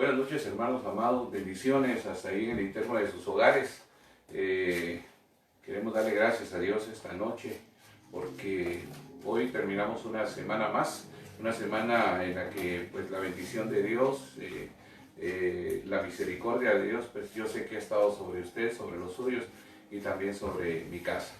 Buenas noches, hermanos amados, bendiciones hasta ahí en el interno de sus hogares. Queremos darle gracias a Dios esta noche porque hoy terminamos una semana más, una semana en la que pues la bendición de Dios, la misericordia de Dios, pues yo sé que ha estado sobre usted, sobre los suyos y también sobre mi casa.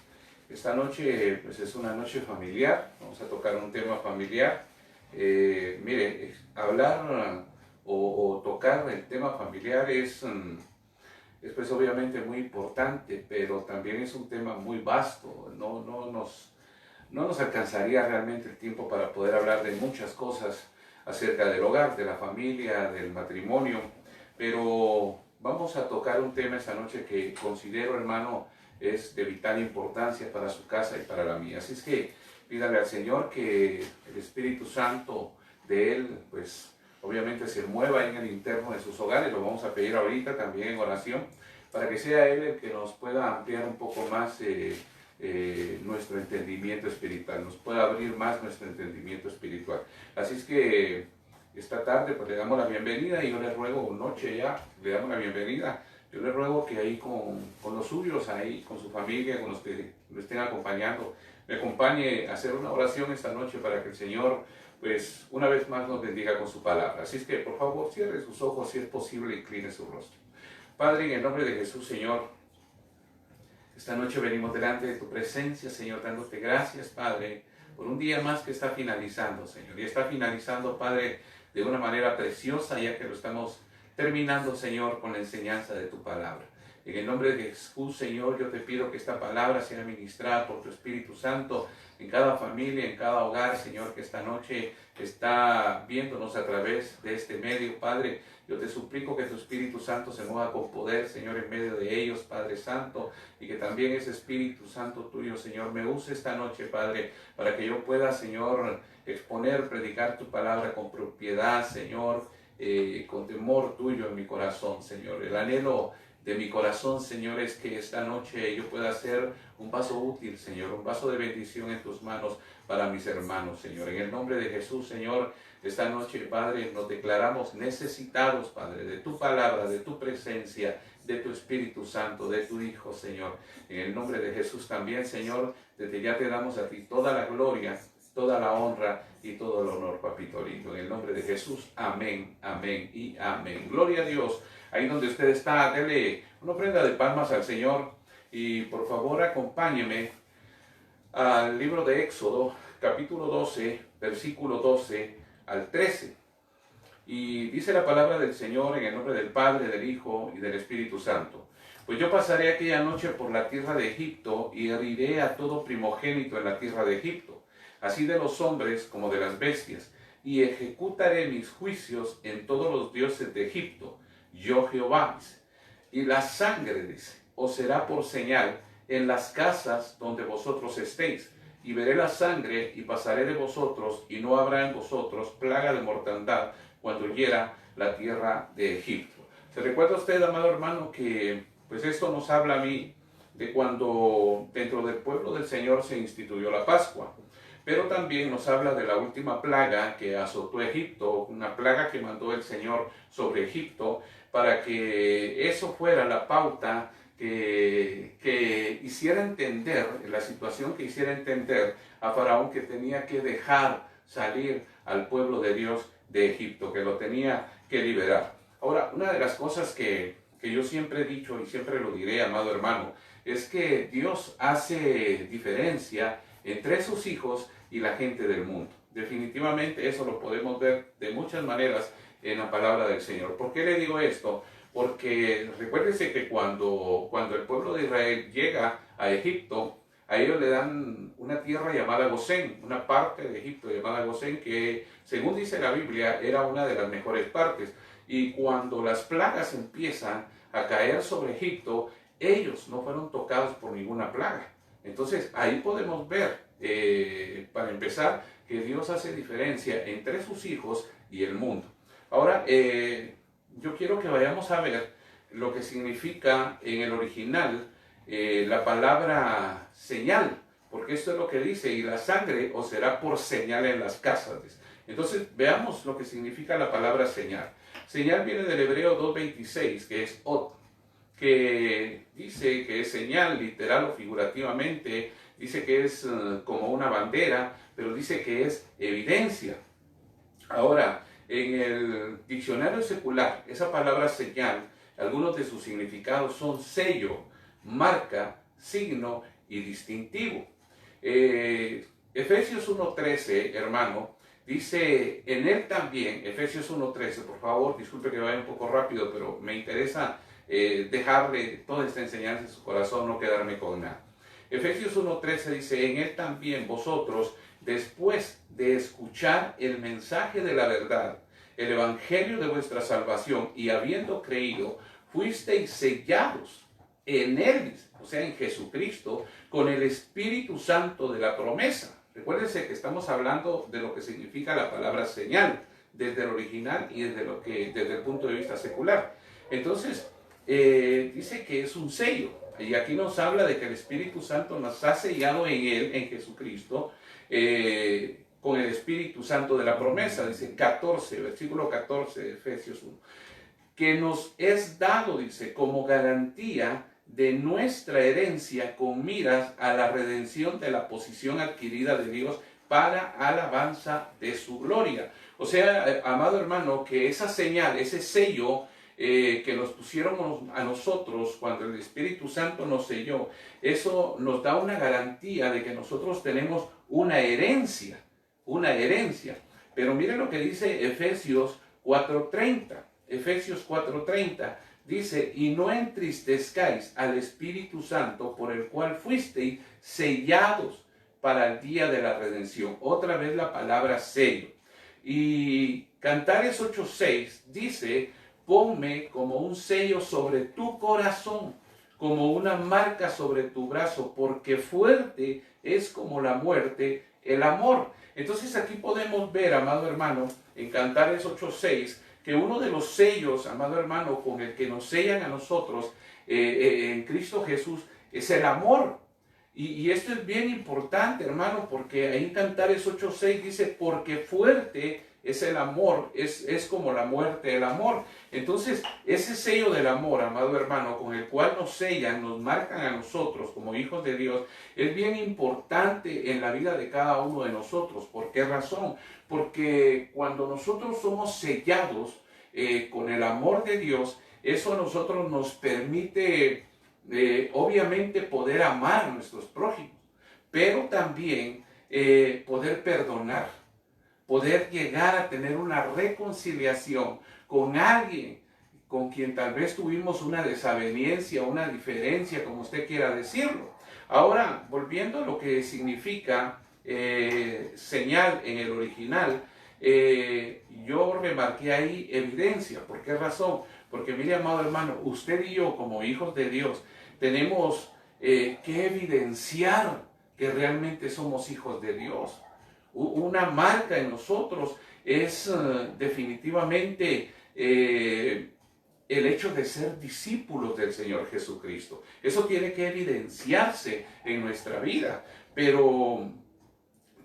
Esta noche pues es una noche familiar, vamos a tocar un tema familiar. Mire, hablar o tocar el tema familiar es pues obviamente muy importante, pero también es un tema muy vasto. No nos alcanzaría realmente el tiempo para poder hablar de muchas cosas acerca del hogar, de la familia, del matrimonio, pero vamos a tocar un tema esta noche que considero, hermano, es de vital importancia para su casa y para la mía. Así es que pídale al Señor que el Espíritu Santo de Él, pues obviamente se mueva en el interno de sus hogares. Lo vamos a pedir ahorita también en oración, para que sea Él el que nos pueda ampliar un poco más nuestro entendimiento espiritual, nos pueda abrir más nuestro entendimiento espiritual. Así es que esta tarde pues le damos la bienvenida y yo le ruego, noche ya, le damos la bienvenida. Yo le ruego que ahí con los suyos, ahí con su familia, con los que lo estén acompañando, me acompañe a hacer una oración esta noche para que el Señor, pues, una vez más nos bendiga con su palabra. Así es que, por favor, cierre sus ojos, si es posible, incline su rostro. Padre, en el nombre de Jesús, Señor, esta noche venimos delante de tu presencia, Señor, dándote gracias, Padre, por un día más que está finalizando, Señor. Y está finalizando, Padre, de una manera preciosa, ya que lo estamos terminando, Señor, con la enseñanza de tu palabra. En el nombre de Jesús, Señor, yo te pido que esta palabra sea ministrada por tu Espíritu Santo en cada familia, en cada hogar, Señor, que esta noche está viéndonos a través de este medio, Padre. Yo te suplico que tu Espíritu Santo se mueva con poder, Señor, en medio de ellos, Padre Santo, y que también ese Espíritu Santo tuyo, Señor, me use esta noche, Padre, para que yo pueda, Señor, exponer, predicar tu palabra con propiedad, Señor, con temor tuyo en mi corazón, Señor. El anhelo de mi corazón, Señor, es que esta noche yo pueda ser un vaso útil, Señor, un vaso de bendición en tus manos para mis hermanos, Señor. En el nombre de Jesús, Señor, esta noche, Padre, nos declaramos necesitados, Padre, de tu palabra, de tu presencia, de tu Espíritu Santo, de tu Hijo, Señor. En el nombre de Jesús también, Señor, desde ya te damos a ti toda la gloria, toda la honra y todo el honor, papito lindo. En el nombre de Jesús, amén, amén y amén. Gloria a Dios. Ahí donde usted está, dele una ofrenda de palmas al Señor y por favor acompáñeme al libro de Éxodo, capítulo 12, versículo 12 al 13. Y dice la palabra del Señor en el nombre del Padre, del Hijo y del Espíritu Santo. Pues yo pasaré aquella noche por la tierra de Egipto y heriré a todo primogénito en la tierra de Egipto, así de los hombres como de las bestias, y ejecutaré mis juicios en todos los dioses de Egipto. Yo Jehová, dice, y la sangre, dice, os será por señal en las casas donde vosotros estéis, y veré la sangre y pasaré de vosotros, y no habrá en vosotros plaga de mortandad cuando hiera la tierra de Egipto. ¿Se recuerda usted, amado hermano, que pues esto nos habla a mí de cuando dentro del pueblo del Señor se instituyó la Pascua? Pero también nos habla de la última plaga que azotó Egipto, una plaga que mandó el Señor sobre Egipto, para que eso fuera la pauta que hiciera entender, la situación que hiciera entender a Faraón que tenía que dejar salir al pueblo de Dios de Egipto, que lo tenía que liberar. Ahora, una de las cosas que yo siempre he dicho y siempre lo diré, amado hermano, es que Dios hace diferencia entre sus hijos y la gente del mundo. Definitivamente eso lo podemos ver de muchas maneras en la palabra del Señor. ¿Por qué le digo esto? Porque recuérdese que cuando el pueblo de Israel llega a Egipto, a ellos le dan una tierra llamada Gosén, una parte de Egipto llamada Gosén, que según dice la Biblia era una de las mejores partes. Y cuando las plagas empiezan a caer sobre Egipto, ellos no fueron tocados por ninguna plaga. Entonces ahí podemos ver, para empezar, que Dios hace diferencia entre sus hijos y el mundo. Ahora, yo quiero que vayamos a ver lo que significa en el original la palabra señal, porque esto es lo que dice, y la sangre os será por señal en las casas. Entonces veamos lo que significa la palabra señal. Señal viene del hebreo 2:26, que es ot, que dice que es señal, literal o figurativamente, dice que es como una bandera, pero dice que es evidencia. Ahora, en el diccionario secular, esa palabra señal, algunos de sus significados son sello, marca, signo y distintivo. Efesios 1:13, hermano, dice, en él también, Efesios 1:13, por favor, disculpe que vaya un poco rápido, pero me interesa dejarle toda esta enseñanza en su corazón, no quedarme con nada. Efesios 1:13 dice, en él también vosotros, después de escuchar el mensaje de la verdad, el evangelio de vuestra salvación, y habiendo creído, fuisteis sellados en él, o sea, en Jesucristo, con el Espíritu Santo de la promesa. Recuérdense que estamos hablando de lo que significa la palabra señal, desde el original y desde el punto de vista secular. Entonces, dice que es un sello. Y aquí nos habla de que el Espíritu Santo nos ha sellado en él, en Jesucristo, con el Espíritu Santo de la promesa. Dice 14, versículo 14 de Efesios 1. Que nos es dado, dice, como garantía de nuestra herencia con miras a la redención de la posición adquirida de Dios para alabanza de su gloria. O sea, amado hermano, que esa señal, ese sello que nos pusieron a nosotros cuando el Espíritu Santo nos selló, eso nos da una garantía de que nosotros tenemos una herencia, una herencia. Pero miren lo que dice Efesios 4:30. Efesios 4:30 dice, y no entristezcáis al Espíritu Santo por el cual fuisteis sellados para el día de la redención. Otra vez la palabra sello. Y Cantares 8:6 dice, ponme como un sello sobre tu corazón, como una marca sobre tu brazo, porque fuerte es como la muerte el amor. Entonces aquí podemos ver, amado hermano, en Cantares 8:6, que uno de los sellos, amado hermano, con el que nos sellan a nosotros en Cristo Jesús, es el amor. Y esto es bien importante, hermano, porque ahí en Cantares 8:6 dice, porque fuerte es el amor, es como la muerte el amor. Entonces, ese sello del amor, amado hermano, con el cual nos sellan, nos marcan a nosotros como hijos de Dios, es bien importante en la vida de cada uno de nosotros. ¿Por qué razón? Porque cuando nosotros somos sellados con el amor de Dios, eso a nosotros nos permite, obviamente, poder amar a nuestros prójimos, pero también poder perdonar, poder llegar a tener una reconciliación con alguien con quien tal vez tuvimos una desaveniencia, una diferencia, como usted quiera decirlo. Ahora, volviendo a lo que significa señal en el original, yo remarqué ahí evidencia. ¿Por qué razón? Porque mire, amado hermano, usted y yo como hijos de Dios tenemos que evidenciar que realmente somos hijos de Dios. Una marca en nosotros es definitivamente el hecho de ser discípulos del Señor Jesucristo. Eso tiene que evidenciarse en nuestra vida, pero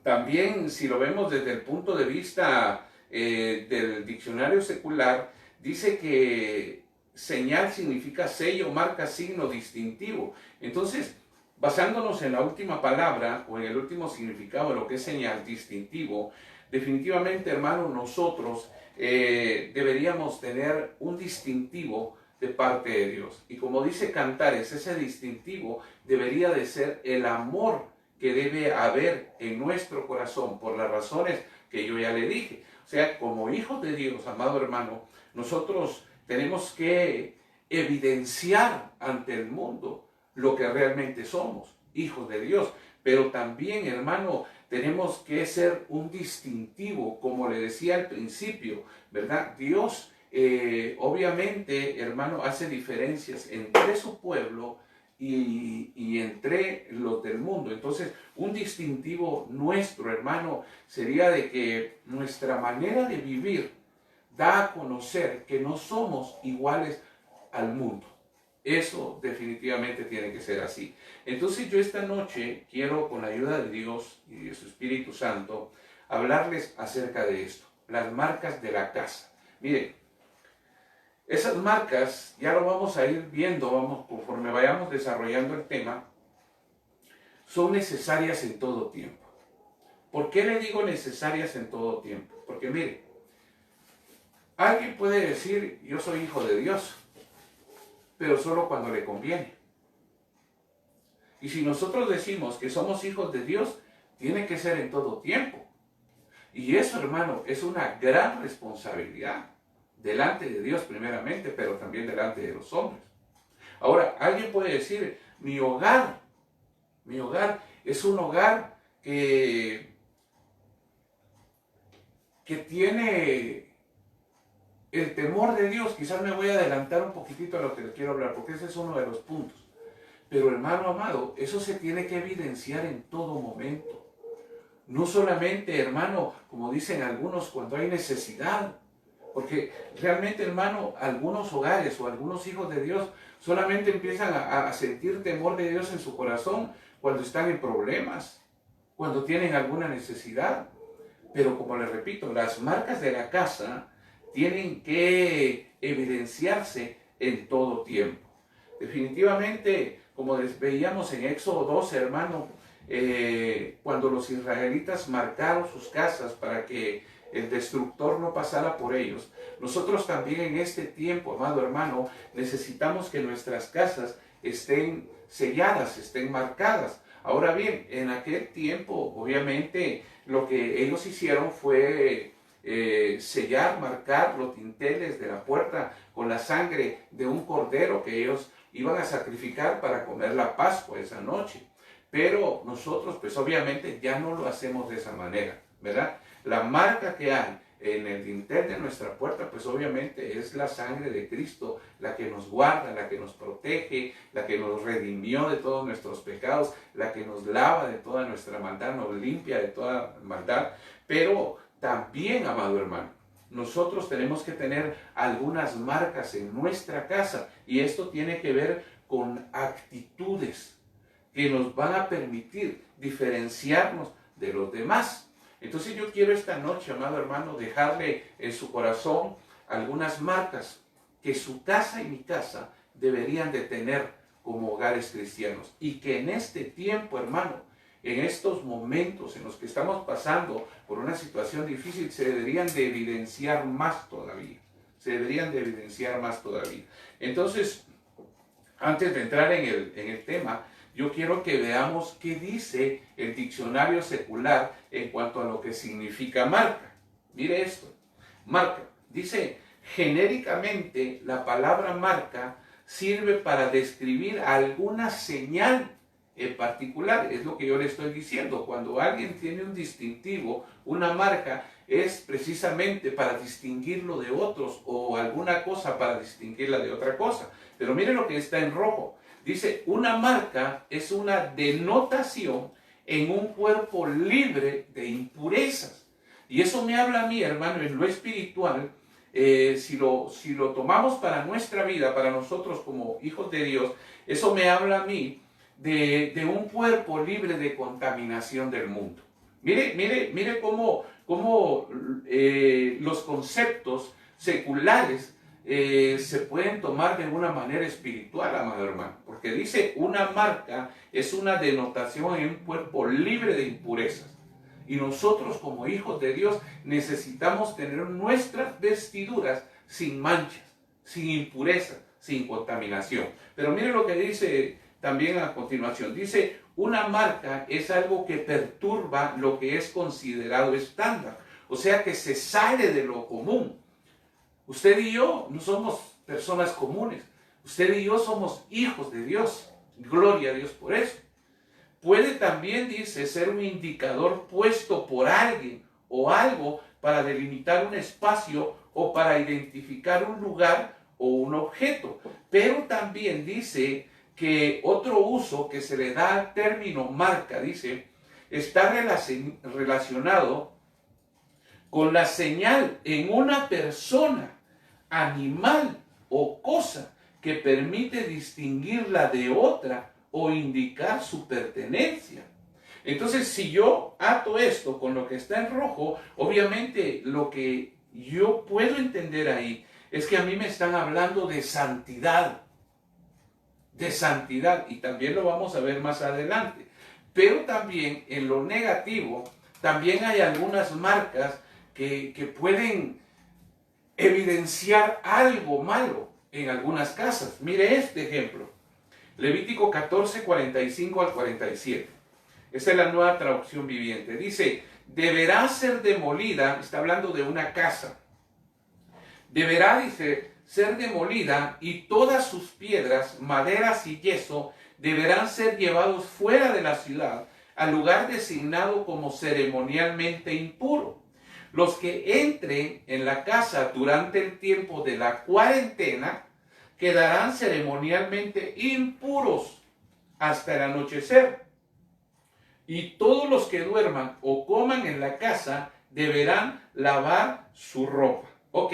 también si lo vemos desde el punto de vista del diccionario secular, dice que señal significa sello, marca, signo, distintivo. Entonces, basándonos en la última palabra o en el último significado de lo que es señal, distintivo, definitivamente, hermano, nosotros deberíamos tener un distintivo de parte de Dios. Y como dice Cantares, ese distintivo debería de ser el amor que debe haber en nuestro corazón por las razones que yo ya le dije. O sea, como hijos de Dios, amado hermano, nosotros tenemos que evidenciar ante el mundo lo que realmente somos, hijos de Dios. Pero también, hermano, tenemos que ser un distintivo, como le decía al principio, ¿verdad? Dios, obviamente, hermano, hace diferencias entre su pueblo y entre los del mundo. Entonces, un distintivo nuestro, hermano, sería de que nuestra manera de vivir da a conocer que no somos iguales al mundo. Eso definitivamente tiene que ser así. Entonces yo esta noche quiero, con la ayuda de Dios y de su Espíritu Santo, hablarles acerca de esto, las marcas de la casa. Miren, esas marcas ya lo vamos a ir viendo, conforme vayamos desarrollando el tema, son necesarias en todo tiempo. ¿Por qué le digo necesarias en todo tiempo? Porque mire, alguien puede decir, yo soy hijo de Dios, pero solo cuando le conviene. Y si nosotros decimos que somos hijos de Dios, tiene que ser en todo tiempo. Y eso, hermano, es una gran responsabilidad delante de Dios primeramente, pero también delante de los hombres. Ahora, alguien puede decir, mi hogar es un hogar que tiene el temor de Dios. Quizás me voy a adelantar un poquitito a lo que les quiero hablar, porque ese es uno de los puntos. Pero hermano amado, eso se tiene que evidenciar en todo momento. No solamente, hermano, como dicen algunos, cuando hay necesidad. Porque realmente, hermano, algunos hogares o algunos hijos de Dios solamente empiezan a sentir temor de Dios en su corazón cuando están en problemas, cuando tienen alguna necesidad. Pero como les repito, las marcas de la casa tienen que evidenciarse en todo tiempo. Definitivamente, como les veíamos en Éxodo 12, hermano, cuando los israelitas marcaron sus casas para que el destructor no pasara por ellos, nosotros también en este tiempo, amado hermano, necesitamos que nuestras casas estén selladas, estén marcadas. Ahora bien, en aquel tiempo, obviamente, lo que ellos hicieron fue sellar, marcar los dinteles de la puerta con la sangre de un cordero que ellos iban a sacrificar para comer la Pascua esa noche. Pero nosotros, pues obviamente, ya no lo hacemos de esa manera, ¿verdad? La marca que hay en el dintel de nuestra puerta, pues obviamente es la sangre de Cristo, la que nos guarda, la que nos protege, la que nos redimió de todos nuestros pecados, la que nos lava de toda nuestra maldad, nos limpia de toda maldad. Pero también, amado hermano, nosotros tenemos que tener algunas marcas en nuestra casa, y esto tiene que ver con actitudes que nos van a permitir diferenciarnos de los demás. Entonces yo quiero esta noche, amado hermano, dejarle en su corazón algunas marcas que su casa y mi casa deberían de tener como hogares cristianos, y que en este tiempo, hermano, en estos momentos en los que estamos pasando por una situación difícil, se deberían de evidenciar más todavía. Se deberían de evidenciar más todavía. Entonces, antes de entrar en el tema, yo quiero que veamos qué dice el diccionario secular en cuanto a lo que significa marca. Mire esto, marca. Dice, genéricamente, la palabra marca sirve para describir alguna señal en particular. Es lo que yo le estoy diciendo. Cuando alguien tiene un distintivo, una marca, es precisamente para distinguirlo de otros, o alguna cosa para distinguirla de otra cosa. Pero mire lo que está en rojo. Dice, una marca es una denotación en un cuerpo libre de impurezas. Y eso me habla a mí, hermano, en lo espiritual. Si lo tomamos para nuestra vida, para nosotros como hijos de Dios, eso me habla a mí de un cuerpo libre de contaminación del mundo. Mire cómo los conceptos seculares se pueden tomar de una manera espiritual, amado hermano, porque dice, una marca es una denotación en un cuerpo libre de impurezas. Y nosotros como hijos de Dios necesitamos tener nuestras vestiduras sin manchas, sin impurezas, sin contaminación. Pero mire lo que dice también a continuación. Dice, una marca es algo que perturba lo que es considerado estándar. O sea que se sale de lo común. Usted y yo no somos personas comunes. Usted y yo somos hijos de Dios. Gloria a Dios por eso. Puede también, dice, ser un indicador puesto por alguien o algo para delimitar un espacio o para identificar un lugar o un objeto. Pero también dice que otro uso que se le da al término marca, dice, está relacionado con la señal en una persona, animal o cosa que permite distinguirla de otra o indicar su pertenencia. Entonces, si yo ato esto con lo que está en rojo, obviamente lo que yo puedo entender ahí es que a mí me están hablando de santidad, y también lo vamos a ver más adelante. Pero también en lo negativo, también hay algunas marcas que pueden evidenciar algo malo en algunas casas. Mire este ejemplo, Levítico 14, 45 al 47. Esa es la Nueva Traducción Viviente. Dice, deberá ser demolida, está hablando de una casa. Deberá, dice, ser demolida y todas sus piedras, maderas y yeso deberán ser llevados fuera de la ciudad al lugar designado como ceremonialmente impuro. Los que entren en la casa durante el tiempo de la cuarentena quedarán ceremonialmente impuros hasta el anochecer. Y todos los que duerman o coman en la casa deberán lavar su ropa. Ok,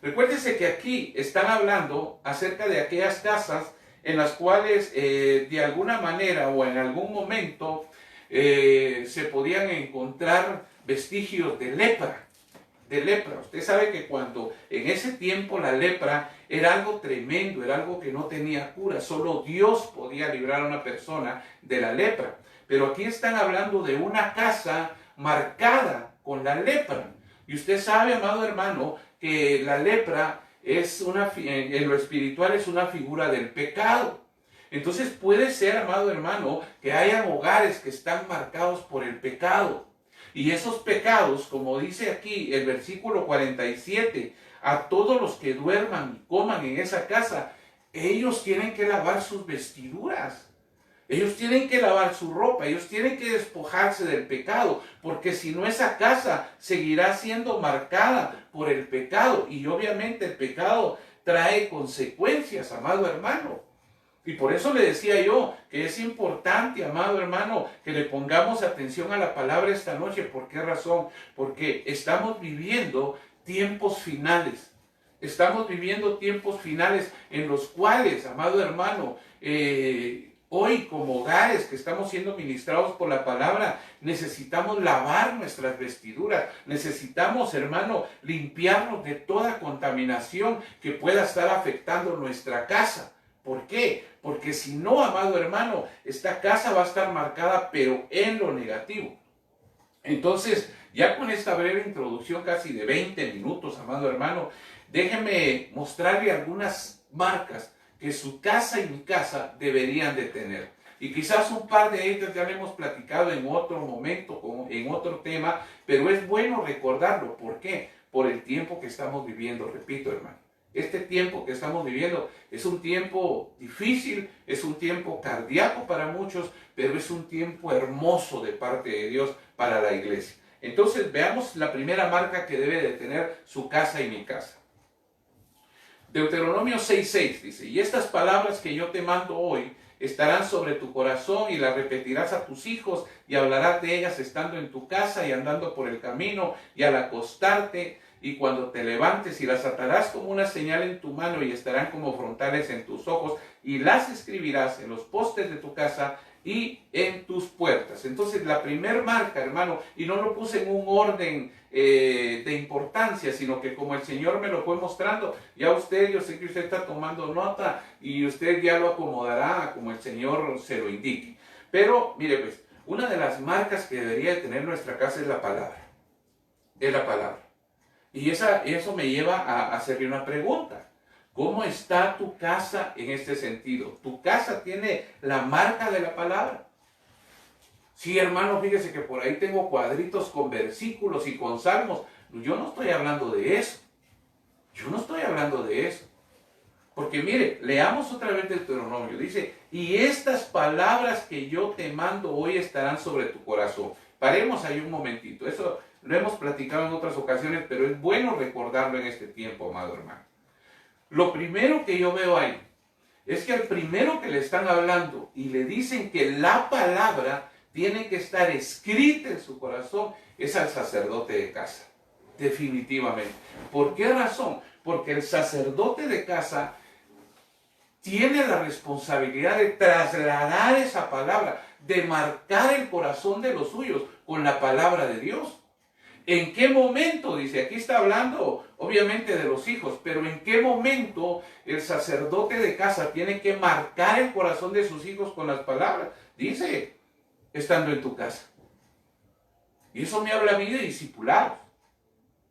recuérdese que aquí están hablando acerca de aquellas casas en las cuales de alguna manera o en algún momento se podían encontrar vestigios de lepra. Usted sabe que cuando en ese tiempo la lepra era algo tremendo, era algo que no tenía cura. Solo Dios podía librar a una persona de la lepra. Pero aquí están hablando de una casa marcada con la lepra. Y usted sabe, amado hermano, que la lepra es en lo espiritual es una figura del pecado. Entonces puede ser, amado hermano, que hayan hogares que están marcados por el pecado. Y esos pecados, como dice aquí el versículo 47, a todos los que duerman y coman en esa casa, ellos tienen que lavar sus vestiduras. Ellos tienen que lavar su ropa, ellos tienen que despojarse del pecado, porque si no esa casa seguirá siendo marcada por el pecado. Y obviamente el pecado trae consecuencias, amado hermano. Y por eso le decía yo que es importante, amado hermano, que le pongamos atención a la palabra esta noche. ¿Por qué razón? Porque estamos viviendo tiempos finales. Estamos viviendo tiempos finales en los cuales, amado hermano, hoy como hogares que estamos siendo ministrados por la palabra, necesitamos lavar nuestras vestiduras. Necesitamos, hermano, limpiarnos de toda contaminación que pueda estar afectando nuestra casa. ¿Por qué? Porque si no, amado hermano, esta casa va a estar marcada, pero en lo negativo. Entonces, ya con esta breve introducción casi de 20 minutos, amado hermano, déjeme mostrarle algunas marcas que su casa y mi casa deberían de tener. Y quizás un par de ellas ya le hemos platicado en otro momento, en otro tema, pero es bueno recordarlo. ¿Por qué? Por el tiempo que estamos viviendo, repito, hermano. Este tiempo que estamos viviendo es un tiempo difícil, es un tiempo cardíaco para muchos, pero es un tiempo hermoso de parte de Dios para la iglesia. Entonces veamos la primera marca que debe de tener su casa y mi casa. Deuteronomio 6:6 dice, y estas palabras que yo te mando hoy estarán sobre tu corazón y las repetirás a tus hijos y hablarás de ellas estando en tu casa y andando por el camino y al acostarte y cuando te levantes, y las atarás como una señal en tu mano y estarán como frontales en tus ojos y las escribirás en los postes de tu casa y en tus puertas. Entonces la primer marca, hermano, y no lo puse en un orden de importancia, sino que como el Señor me lo fue mostrando, ya usted, yo sé que usted está tomando nota y usted ya lo acomodará como el Señor se lo indique. Pero mire pues, una de las marcas que debería de tener nuestra casa es la palabra. Es la palabra. Y eso me lleva a hacerle una pregunta. ¿Cómo está tu casa en este sentido? ¿Tu casa tiene la marca de la palabra? Sí, hermano, fíjese que por ahí tengo cuadritos con versículos y con salmos. Yo no estoy hablando de eso. Yo no estoy hablando de eso. Porque mire, leamos otra vez Deuteronomio. Dice, y estas palabras que yo te mando hoy estarán sobre tu corazón. Paremos ahí un momentito. Eso lo hemos platicado en otras ocasiones, pero es bueno recordarlo en este tiempo, amado hermano. Lo primero que yo veo ahí es que al primero que le están hablando y le dicen que la palabra tiene que estar escrita en su corazón es al sacerdote de casa. Definitivamente. ¿Por qué razón? Porque el sacerdote de casa tiene la responsabilidad de trasladar esa palabra, de marcar el corazón de los suyos con la palabra de Dios. ¿En qué momento? Dice, aquí está hablando obviamente de los hijos, pero ¿en qué momento el sacerdote de casa tiene que marcar el corazón de sus hijos con las palabras? Dice, estando en tu casa. Y eso me habla a mí de discipulados,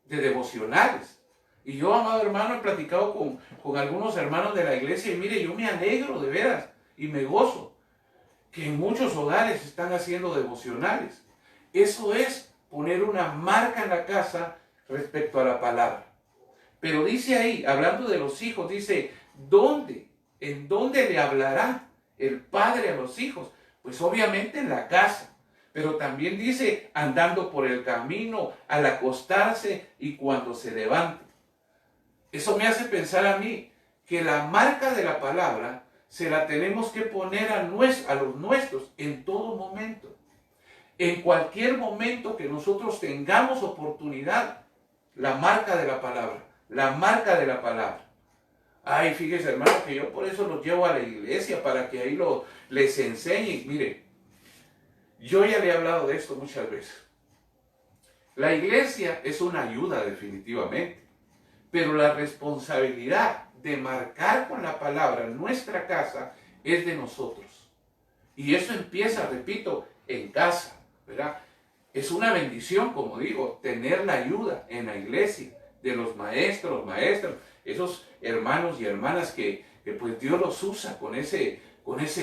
de devocionales. Y yo, amado hermano, he platicado con algunos hermanos de la iglesia y mire, yo me alegro de veras y me gozo que en muchos hogares están haciendo devocionales. Eso es poner una marca en la casa respecto a la palabra. Pero dice ahí, hablando de los hijos, dice, ¿dónde? ¿En dónde le hablará el padre a los hijos? Pues obviamente en la casa. Pero también dice, andando por el camino, al acostarse y cuando se levante. Eso me hace pensar a mí que la marca de la palabra se la tenemos que poner a los nuestros en todo momento. En cualquier momento que nosotros tengamos oportunidad, la marca de la palabra, la marca de la palabra. Ay, fíjese hermano, que yo por eso los llevo a la iglesia, para que ahí les enseñe. Mire, yo ya le he hablado de esto muchas veces. La iglesia es una ayuda definitivamente, pero la responsabilidad de marcar con la palabra nuestra casa es de nosotros. Y eso empieza, repito, en casa, ¿verdad? Es una bendición, como digo, tener la ayuda en la iglesia de los maestros, esos hermanos y hermanas que pues Dios los usa con ese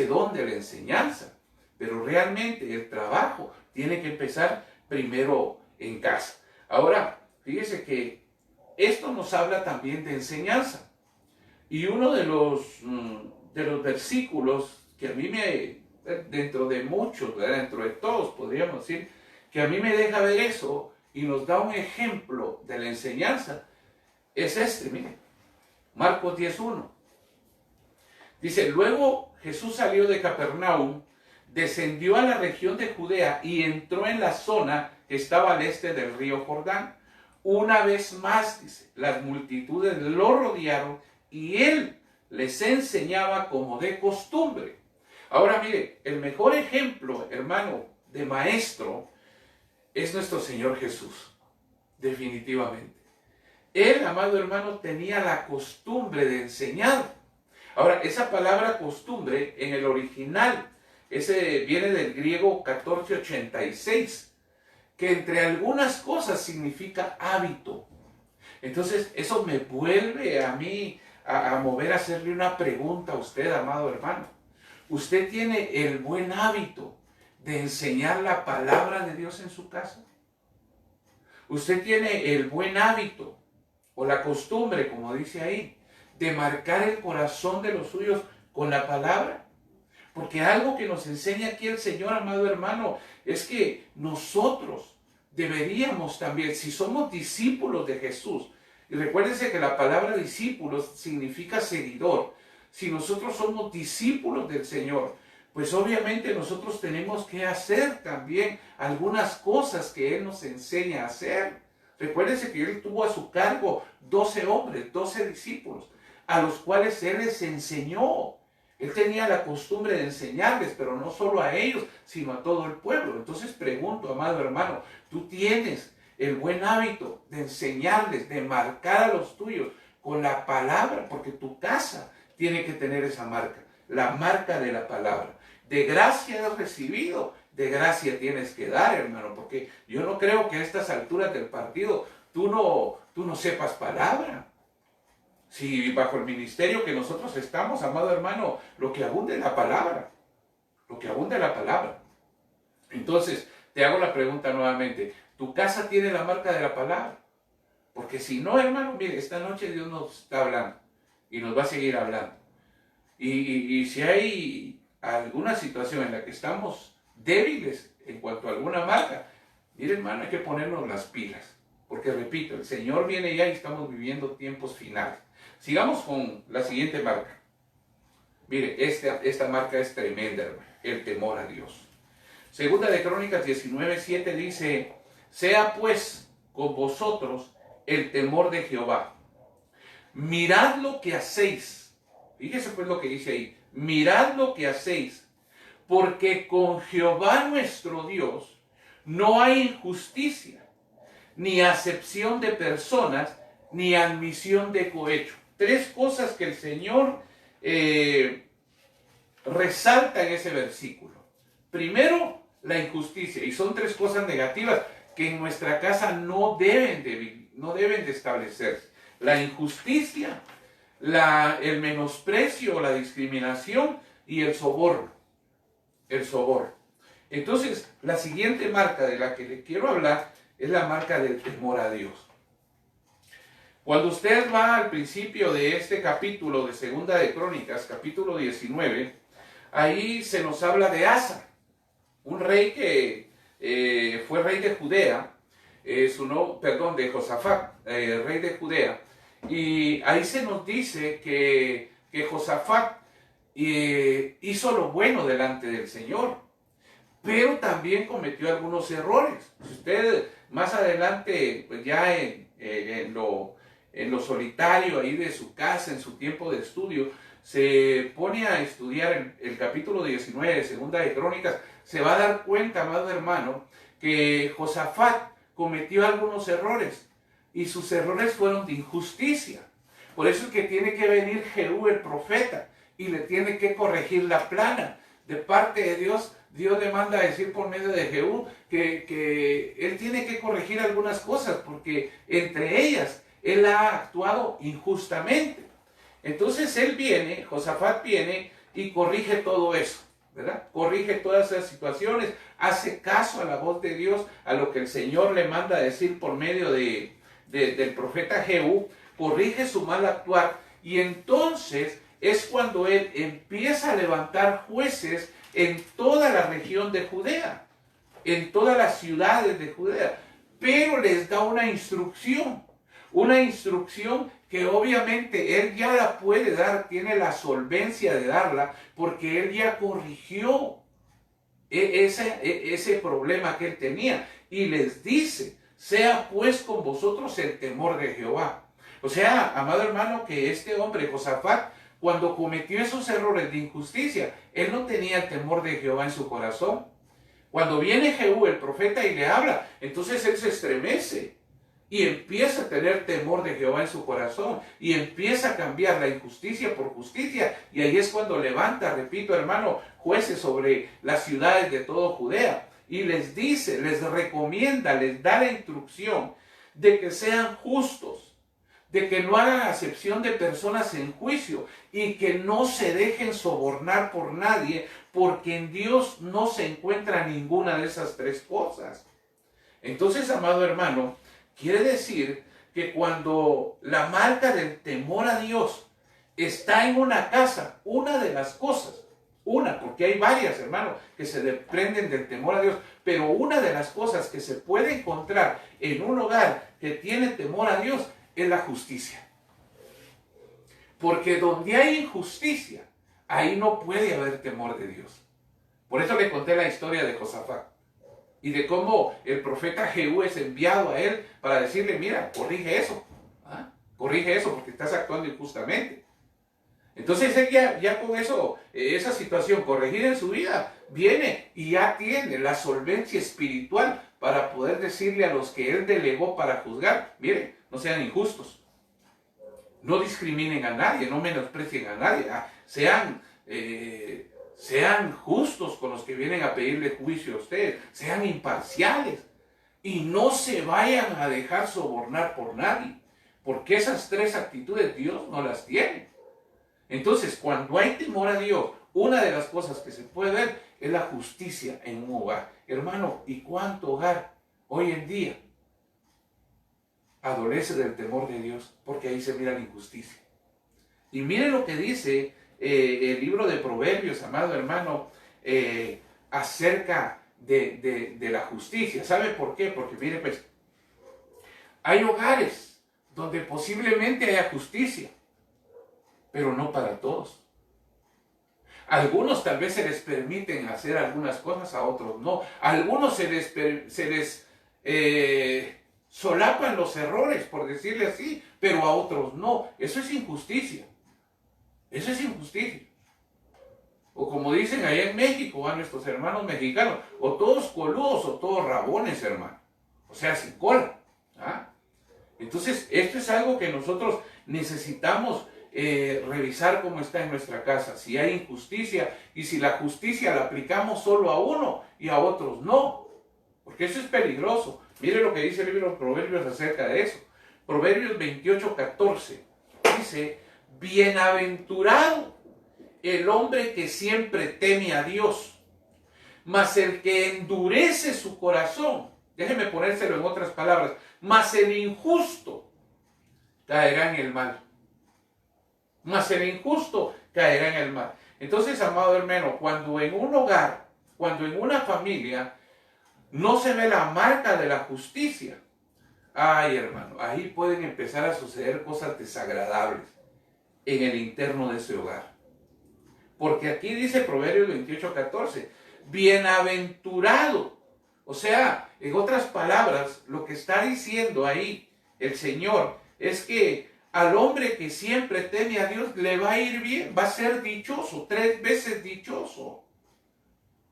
don de la enseñanza. Pero realmente el trabajo tiene que empezar primero en casa. Ahora, fíjese que esto nos habla también de enseñanza. Y uno de los versículos que a mí dentro de muchos, ¿verdad? Dentro de todos podríamos decir, que a mí me deja ver eso y nos da un ejemplo de la enseñanza, es este, mire, Marcos 10:1. Dice, luego Jesús salió de Capernaum, descendió a la región de Judea y entró en la zona que estaba al este del río Jordán. Una vez más, dice, las multitudes lo rodearon y él les enseñaba como de costumbre. Ahora mire, el mejor ejemplo, hermano, de maestro es nuestro Señor Jesús, definitivamente. Él, amado hermano, tenía la costumbre de enseñar. Ahora, esa palabra costumbre en el original, ese viene del griego 1486, que entre algunas cosas significa hábito. Entonces, eso me vuelve a mí a mover a hacerle una pregunta a usted, amado hermano. ¿Usted tiene el buen hábito de enseñar la palabra de Dios en su casa? ¿Usted tiene el buen hábito o la costumbre, como dice ahí, de marcar el corazón de los suyos con la palabra? Porque algo que nos enseña aquí el Señor, amado hermano, es que nosotros deberíamos también, si somos discípulos de Jesús, y recuérdense que la palabra discípulos significa seguidor. Si nosotros somos discípulos del Señor, pues obviamente nosotros tenemos que hacer también algunas cosas que Él nos enseña a hacer. Recuérdense que Él tuvo a su cargo 12 hombres, 12 discípulos, a los cuales Él les enseñó. Él tenía la costumbre de enseñarles, pero no solo a ellos, sino a todo el pueblo. Entonces pregunto, amado hermano, ¿tú tienes el buen hábito de enseñarles, de marcar a los tuyos con la palabra? Porque tu casa tiene que tener esa marca, la marca de la palabra. De gracia has recibido, de gracia tienes que dar, hermano, porque yo no creo que a estas alturas del partido tú no sepas palabra. Si bajo el ministerio que nosotros estamos, amado hermano, lo que abunda es la palabra, lo que abunda es la palabra. Entonces, te hago la pregunta nuevamente, ¿tu casa tiene la marca de la palabra? Porque si no, hermano, mire, esta noche Dios nos está hablando y nos va a seguir hablando. Y si hay alguna situación en la que estamos débiles en cuanto a alguna marca, mire, hermano, hay que ponernos las pilas. Porque repito, el Señor viene ya y estamos viviendo tiempos finales. Sigamos con la siguiente marca. Mire, esta marca es tremenda, hermano, el temor a Dios. Segunda de Crónicas 19:7 dice, sea pues con vosotros el temor de Jehová. Mirad lo que hacéis. Fíjese pues lo que dice ahí. Mirad lo que hacéis, porque con Jehová nuestro Dios no hay injusticia, ni acepción de personas, ni admisión de cohecho. Tres cosas que el Señor resalta en ese versículo. Primero, la injusticia, y son tres cosas negativas que en nuestra casa no deben de establecerse. La injusticia, el menosprecio, la discriminación y el soborno. El soborno. Entonces, la siguiente marca de la que le quiero hablar es la marca del temor a Dios. Cuando usted va al principio de este capítulo de Segunda de Crónicas, capítulo 19, ahí se nos habla de Asa, un rey que fue rey de Judea, de Josafat, rey de Judea, y ahí se nos dice que Josafat hizo lo bueno delante del Señor, pero también cometió algunos errores. Si usted más adelante, pues ya en lo solitario ahí de su casa, en su tiempo de estudio, se pone a estudiar el capítulo 19 de Segunda de Crónicas, se va a dar cuenta, amado hermano, que Josafat cometió algunos errores, y sus errores fueron de injusticia. Por eso es que tiene que venir Jehú el profeta, y le tiene que corregir la plana. De parte de Dios, Dios le manda a decir por medio de Jehú que él tiene que corregir algunas cosas, porque entre ellas él ha actuado injustamente. Entonces Josafat viene y corrige todo eso, ¿verdad? Corrige todas esas situaciones, hace caso a la voz de Dios, a lo que el Señor le manda a decir por medio del profeta Jehú, corrige su mal actuar, y entonces es cuando él empieza a levantar jueces en toda la región de Judea, en todas las ciudades de Judea, pero les da una instrucción que obviamente él ya la puede dar, tiene la solvencia de darla, porque él ya corrigió ese problema que él tenía, y les dice: sea pues con vosotros el temor de Jehová. O sea, amado hermano, que este hombre, Josafat, cuando cometió esos errores de injusticia, él no tenía el temor de Jehová en su corazón. Cuando viene Jehú, el profeta, y le habla, entonces él se estremece y empieza a tener temor de Jehová en su corazón, y empieza a cambiar la injusticia por justicia, y ahí es cuando levanta, repito hermano, jueces sobre las ciudades de todo Judea, y les dice, les recomienda, les da la instrucción de que sean justos, de que no hagan acepción de personas en juicio, y que no se dejen sobornar por nadie, porque en Dios no se encuentra ninguna de esas tres cosas. Entonces, amado hermano, quiere decir que cuando la marca del temor a Dios está en una casa, una de las cosas, porque hay varias, hermano, que se desprenden del temor a Dios, pero una de las cosas que se puede encontrar en un hogar que tiene temor a Dios es la justicia. Porque donde hay injusticia, ahí no puede haber temor de Dios. Por eso le conté la historia de Josafat, y de cómo el profeta Jehú es enviado a él para decirle: mira, corrige eso, corrige eso, porque estás actuando injustamente. Entonces él ya con eso, esa situación corregida en su vida, viene y ya tiene la solvencia espiritual para poder decirle a los que él delegó para juzgar: miren, no sean injustos, no discriminen a nadie, no menosprecien a nadie, sean justos con los que vienen a pedirle juicio a ustedes, sean imparciales, y no se vayan a dejar sobornar por nadie, porque esas tres actitudes Dios no las tiene. Entonces, cuando hay temor a Dios, una de las cosas que se puede ver es la justicia en un hogar. Hermano, ¿y cuánto hogar hoy en día adolece del temor de Dios? Porque ahí se mira la injusticia. Y mire lo que dice el libro de Proverbios, amado hermano, acerca de la justicia. ¿Sabe por qué? Porque mire, pues, hay hogares donde posiblemente haya justicia, pero no para todos. Algunos tal vez se les permiten hacer algunas cosas, a otros no. A algunos se les solapan los errores, por decirle así, pero a otros no. Eso es injusticia. Eso es injusticia. O como dicen allá en México, a nuestros hermanos mexicanos, o todos coludos o todos rabones, hermano. O sea, sin cola. ¿Ah? Entonces, esto es algo que nosotros necesitamos revisar cómo está en nuestra casa. Si hay injusticia y si la justicia la aplicamos solo a uno y a otros no. Porque eso es peligroso. Mire lo que dice el libro de Proverbios acerca de eso. Proverbios 28:14 dice: bienaventurado el hombre que siempre teme a Dios, mas el que endurece su corazón, déjeme ponérselo en otras palabras, mas el injusto caerá en el mal. Mas el injusto caerá en el mal. Entonces, amado hermano, cuando en un hogar, cuando en una familia no se ve la marca de la justicia, ay, hermano, ahí pueden empezar a suceder cosas desagradables en el interno de ese hogar. Porque aquí dice Proverbios 28:14, bienaventurado. O sea, en otras palabras, lo que está diciendo ahí el Señor es que al hombre que siempre teme a Dios le va a ir bien, va a ser dichoso, 3 veces dichoso.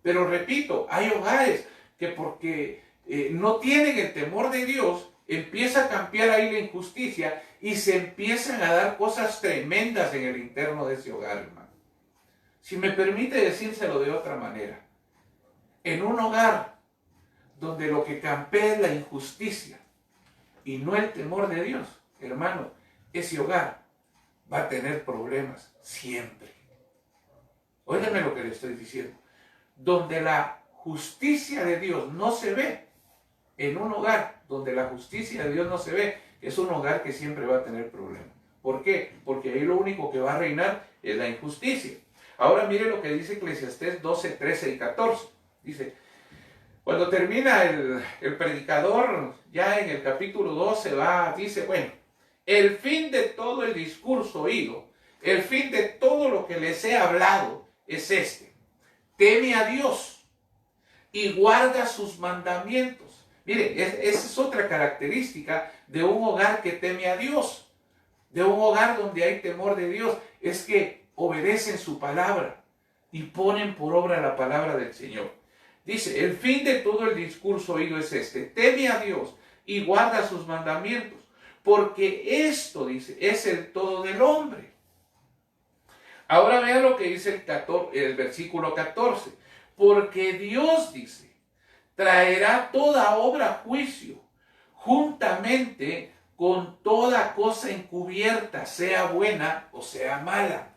Pero repito, hay hogares que porque no tienen el temor de Dios, empieza a campear ahí la injusticia y se empiezan a dar cosas tremendas en el interno de ese hogar, hermano. Si me permite decírselo de otra manera, en un hogar donde lo que campea es la injusticia y no el temor de Dios, hermano, ese hogar va a tener problemas siempre. Óigame lo que le estoy diciendo. Donde la justicia de Dios no se ve, en un hogar donde la justicia de Dios no se ve, es un hogar que siempre va a tener problemas. ¿Por qué? Porque ahí lo único que va a reinar es la injusticia. Ahora mire lo que dice Eclesiastés 12, 13 y 14. Dice, cuando termina el predicador, ya en el capítulo 12 dice, bueno, el fin de todo el discurso oído, el fin de todo lo que les he hablado es este: teme a Dios y guarda sus mandamientos. Mire, esa es otra característica de un hogar que teme a Dios, de un hogar donde hay temor de Dios, es que obedecen su palabra y ponen por obra la palabra del Señor. Dice, el fin de todo el discurso oído es este: teme a Dios y guarda sus mandamientos, porque esto, dice, es el todo del hombre. Ahora vea lo que dice el versículo 14. Porque Dios, dice, traerá toda obra a juicio, juntamente con toda cosa encubierta, sea buena o sea mala.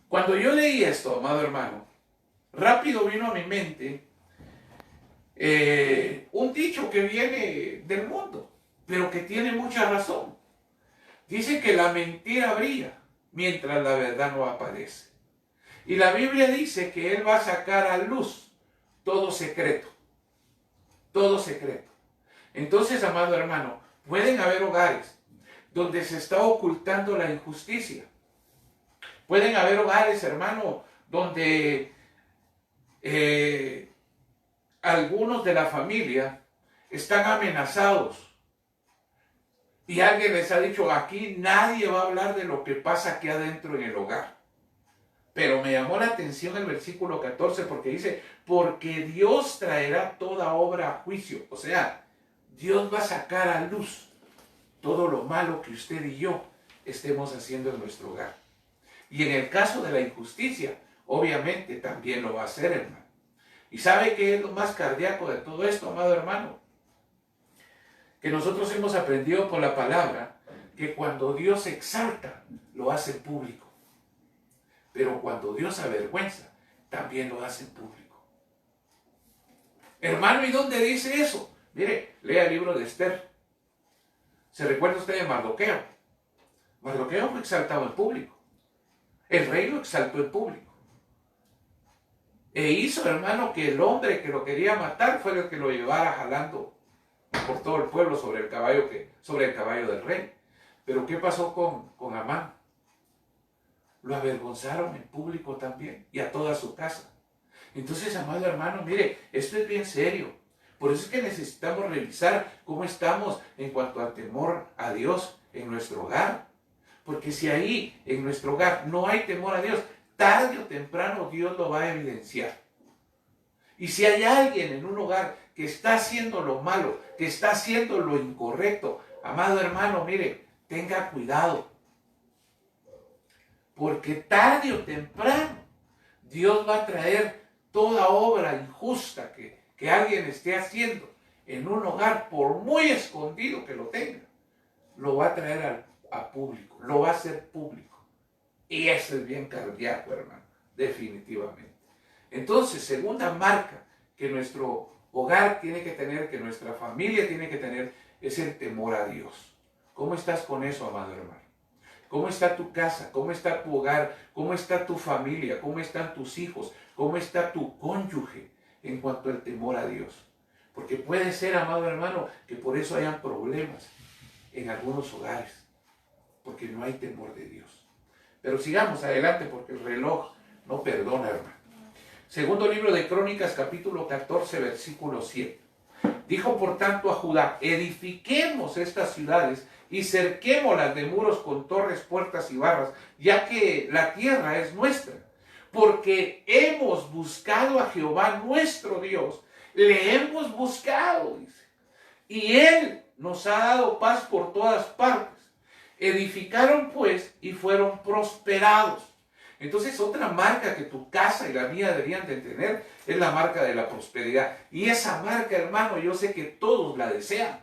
Cuando yo leí esto, amado hermano, rápido vino a mi mente un dicho que viene del mundo, pero que tiene mucha razón. Dice que la mentira brilla mientras la verdad no aparece. Y la Biblia dice que Él va a sacar a luz todo secreto. Todo secreto. Entonces, amado hermano, pueden haber hogares donde se está ocultando la injusticia. Pueden haber hogares, hermano, donde algunos de la familia están amenazados. Y alguien les ha dicho, aquí nadie va a hablar de lo que pasa aquí adentro en el hogar. Pero me llamó la atención el versículo 14 porque dice, porque Dios traerá toda obra a juicio. O sea, Dios va a sacar a luz todo lo malo que usted y yo estemos haciendo en nuestro hogar. Y en el caso de la injusticia, obviamente también lo va a hacer, hermano. ¿Y sabe qué es lo más cardíaco de todo esto, amado hermano? Que nosotros hemos aprendido por la palabra que cuando Dios exalta, lo hace público. Pero cuando Dios avergüenza, también lo hace público. Hermano, ¿y dónde dice eso? Mire, lea el libro de Esther. ¿Se recuerda usted de Mardoqueo? Mardoqueo fue exaltado en público. El rey lo exaltó en público. E hizo, hermano, que el hombre que lo quería matar fue el que lo llevara jalando por todo el pueblo sobre el caballo del rey. Pero ¿qué pasó con Amán? Lo avergonzaron en público también y a toda su casa. Entonces, amado hermano, mire, esto es bien serio. Por eso es que necesitamos revisar cómo estamos en cuanto al temor a Dios en nuestro hogar. Porque si ahí en nuestro hogar no hay temor a Dios, tarde o temprano Dios lo va a evidenciar. Y si hay alguien en un hogar que está haciendo lo malo, que está haciendo lo incorrecto, amado hermano, mire, tenga cuidado. Porque tarde o temprano Dios va a traer toda obra injusta que alguien esté haciendo en un hogar, por muy escondido que lo tenga, lo va a traer a público, lo va a hacer público. Y eso es bien cardíaco, hermano, definitivamente. Entonces, segunda marca que nuestro hogar tiene que tener, que nuestra familia tiene que tener, es el temor a Dios. ¿Cómo estás con eso, amado hermano? ¿Cómo está tu casa? ¿Cómo está tu hogar? ¿Cómo está tu familia? ¿Cómo están tus hijos? ¿Cómo está tu cónyuge en cuanto al temor a Dios? Porque puede ser, amado hermano, que por eso hayan problemas en algunos hogares, porque no hay temor de Dios. Pero sigamos adelante porque el reloj no perdona, hermano. Segundo libro de Crónicas, capítulo 14, versículo 7. Dijo por tanto a Judá: edifiquemos estas ciudades y cerquémoslas de muros con torres, puertas y barras, ya que la tierra es nuestra. Porque hemos buscado a Jehová nuestro Dios, le hemos buscado, dice, y Él nos ha dado paz por todas partes. Edificaron pues y fueron prosperados. Entonces, otra marca que tu casa y la mía deberían de tener es la marca de la prosperidad. Y esa marca, hermano, yo sé que todos la desean,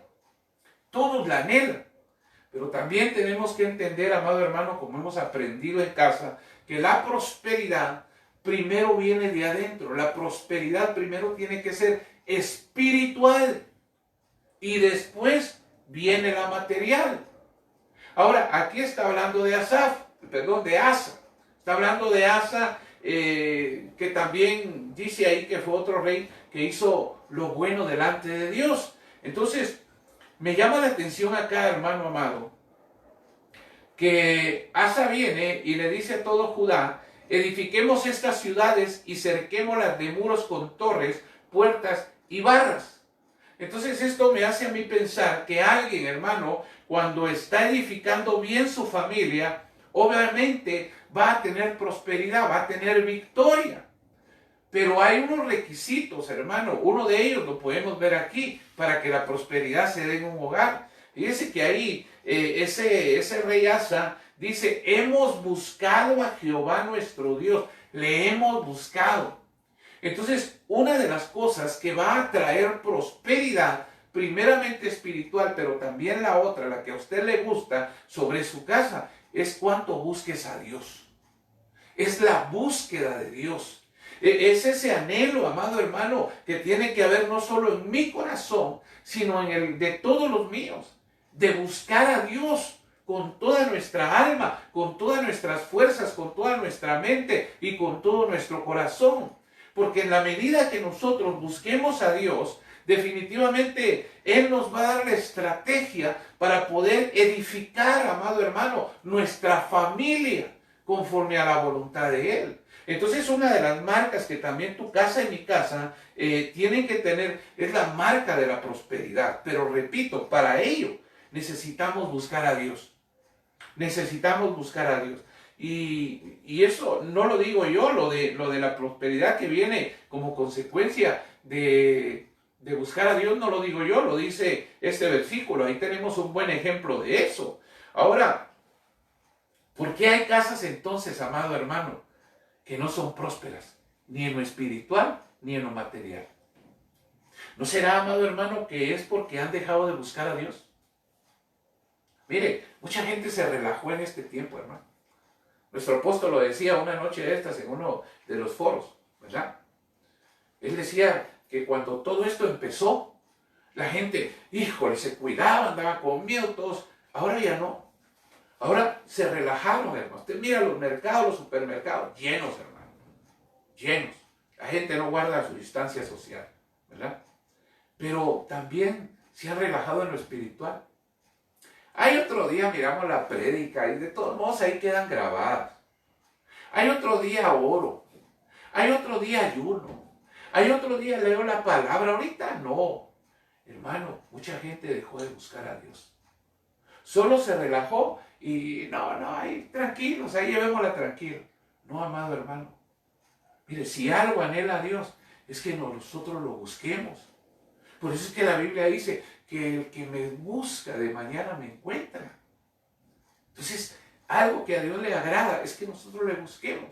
todos la anhelan. Pero también tenemos que entender, amado hermano, como hemos aprendido en casa, que la prosperidad primero viene de adentro. La prosperidad primero tiene que ser espiritual y después viene la material. Ahora, aquí está hablando de Asa. Está hablando de Asa, que también dice ahí que fue otro rey que hizo lo bueno delante de Dios. Entonces, me llama la atención acá, hermano amado, que Asa viene y le dice a todo Judá: edifiquemos estas ciudades y cerquémoslas de muros con torres, puertas y barras. Entonces esto me hace a mí pensar que alguien, hermano, cuando está edificando bien su familia, obviamente va a tener prosperidad, va a tener victoria. Pero hay unos requisitos, hermano. Uno de ellos lo podemos ver aquí, para que la prosperidad se dé en un hogar. Fíjense que ahí ese rey Asa dice: hemos buscado a Jehová nuestro Dios, le hemos buscado. Entonces, una de las cosas que va a traer prosperidad, primeramente espiritual, pero también la otra, la que a usted le gusta, sobre su casa, es cuánto busques a Dios. Es la búsqueda de Dios. Es ese anhelo, amado hermano, que tiene que haber no solo en mi corazón, sino en el de todos los míos, de buscar a Dios con toda nuestra alma, con todas nuestras fuerzas, con toda nuestra mente y con todo nuestro corazón. Porque en la medida que nosotros busquemos a Dios, definitivamente Él nos va a dar la estrategia para poder edificar, amado hermano, nuestra familia conforme a la voluntad de Él. Entonces, una de las marcas que también tu casa y mi casa tienen que tener es la marca de la prosperidad. Pero repito, para ello necesitamos buscar a Dios. Necesitamos buscar a Dios. Y eso no lo digo yo, lo de la prosperidad que viene como consecuencia de buscar a Dios, no lo digo yo, lo dice este versículo. Ahí tenemos un buen ejemplo de eso. Ahora, ¿por qué hay casas entonces, amado hermano, que no son prósperas, ni en lo espiritual, ni en lo material? ¿No será, amado hermano, que es porque han dejado de buscar a Dios? Mire, mucha gente se relajó en este tiempo, hermano. Nuestro apóstol lo decía una noche de estas en uno de los foros, ¿verdad? Él decía que cuando todo esto empezó, la gente, híjole, se cuidaba, andaba con miedo todos. Ahora ya no. Ahora se relajaron, hermano. Usted mira los mercados, los supermercados, llenos, hermano. Llenos. La gente no guarda su distancia social, ¿verdad? Pero también se ha relajado en lo espiritual. Hay otro día, miramos la prédica y de todos modos ahí quedan grabadas. Hay otro día oro. Hay otro día ayuno. Hay otro día leo la palabra. Ahorita no. Hermano, mucha gente dejó de buscar a Dios. Solo se relajó y no, ahí tranquilos, ahí llevémosla tranquilo. No, amado hermano. Mire, si algo anhela a Dios, es que nosotros lo busquemos. Por eso es que la Biblia dice que el que me busca de mañana me encuentra. Entonces, algo que a Dios le agrada es que nosotros le busquemos.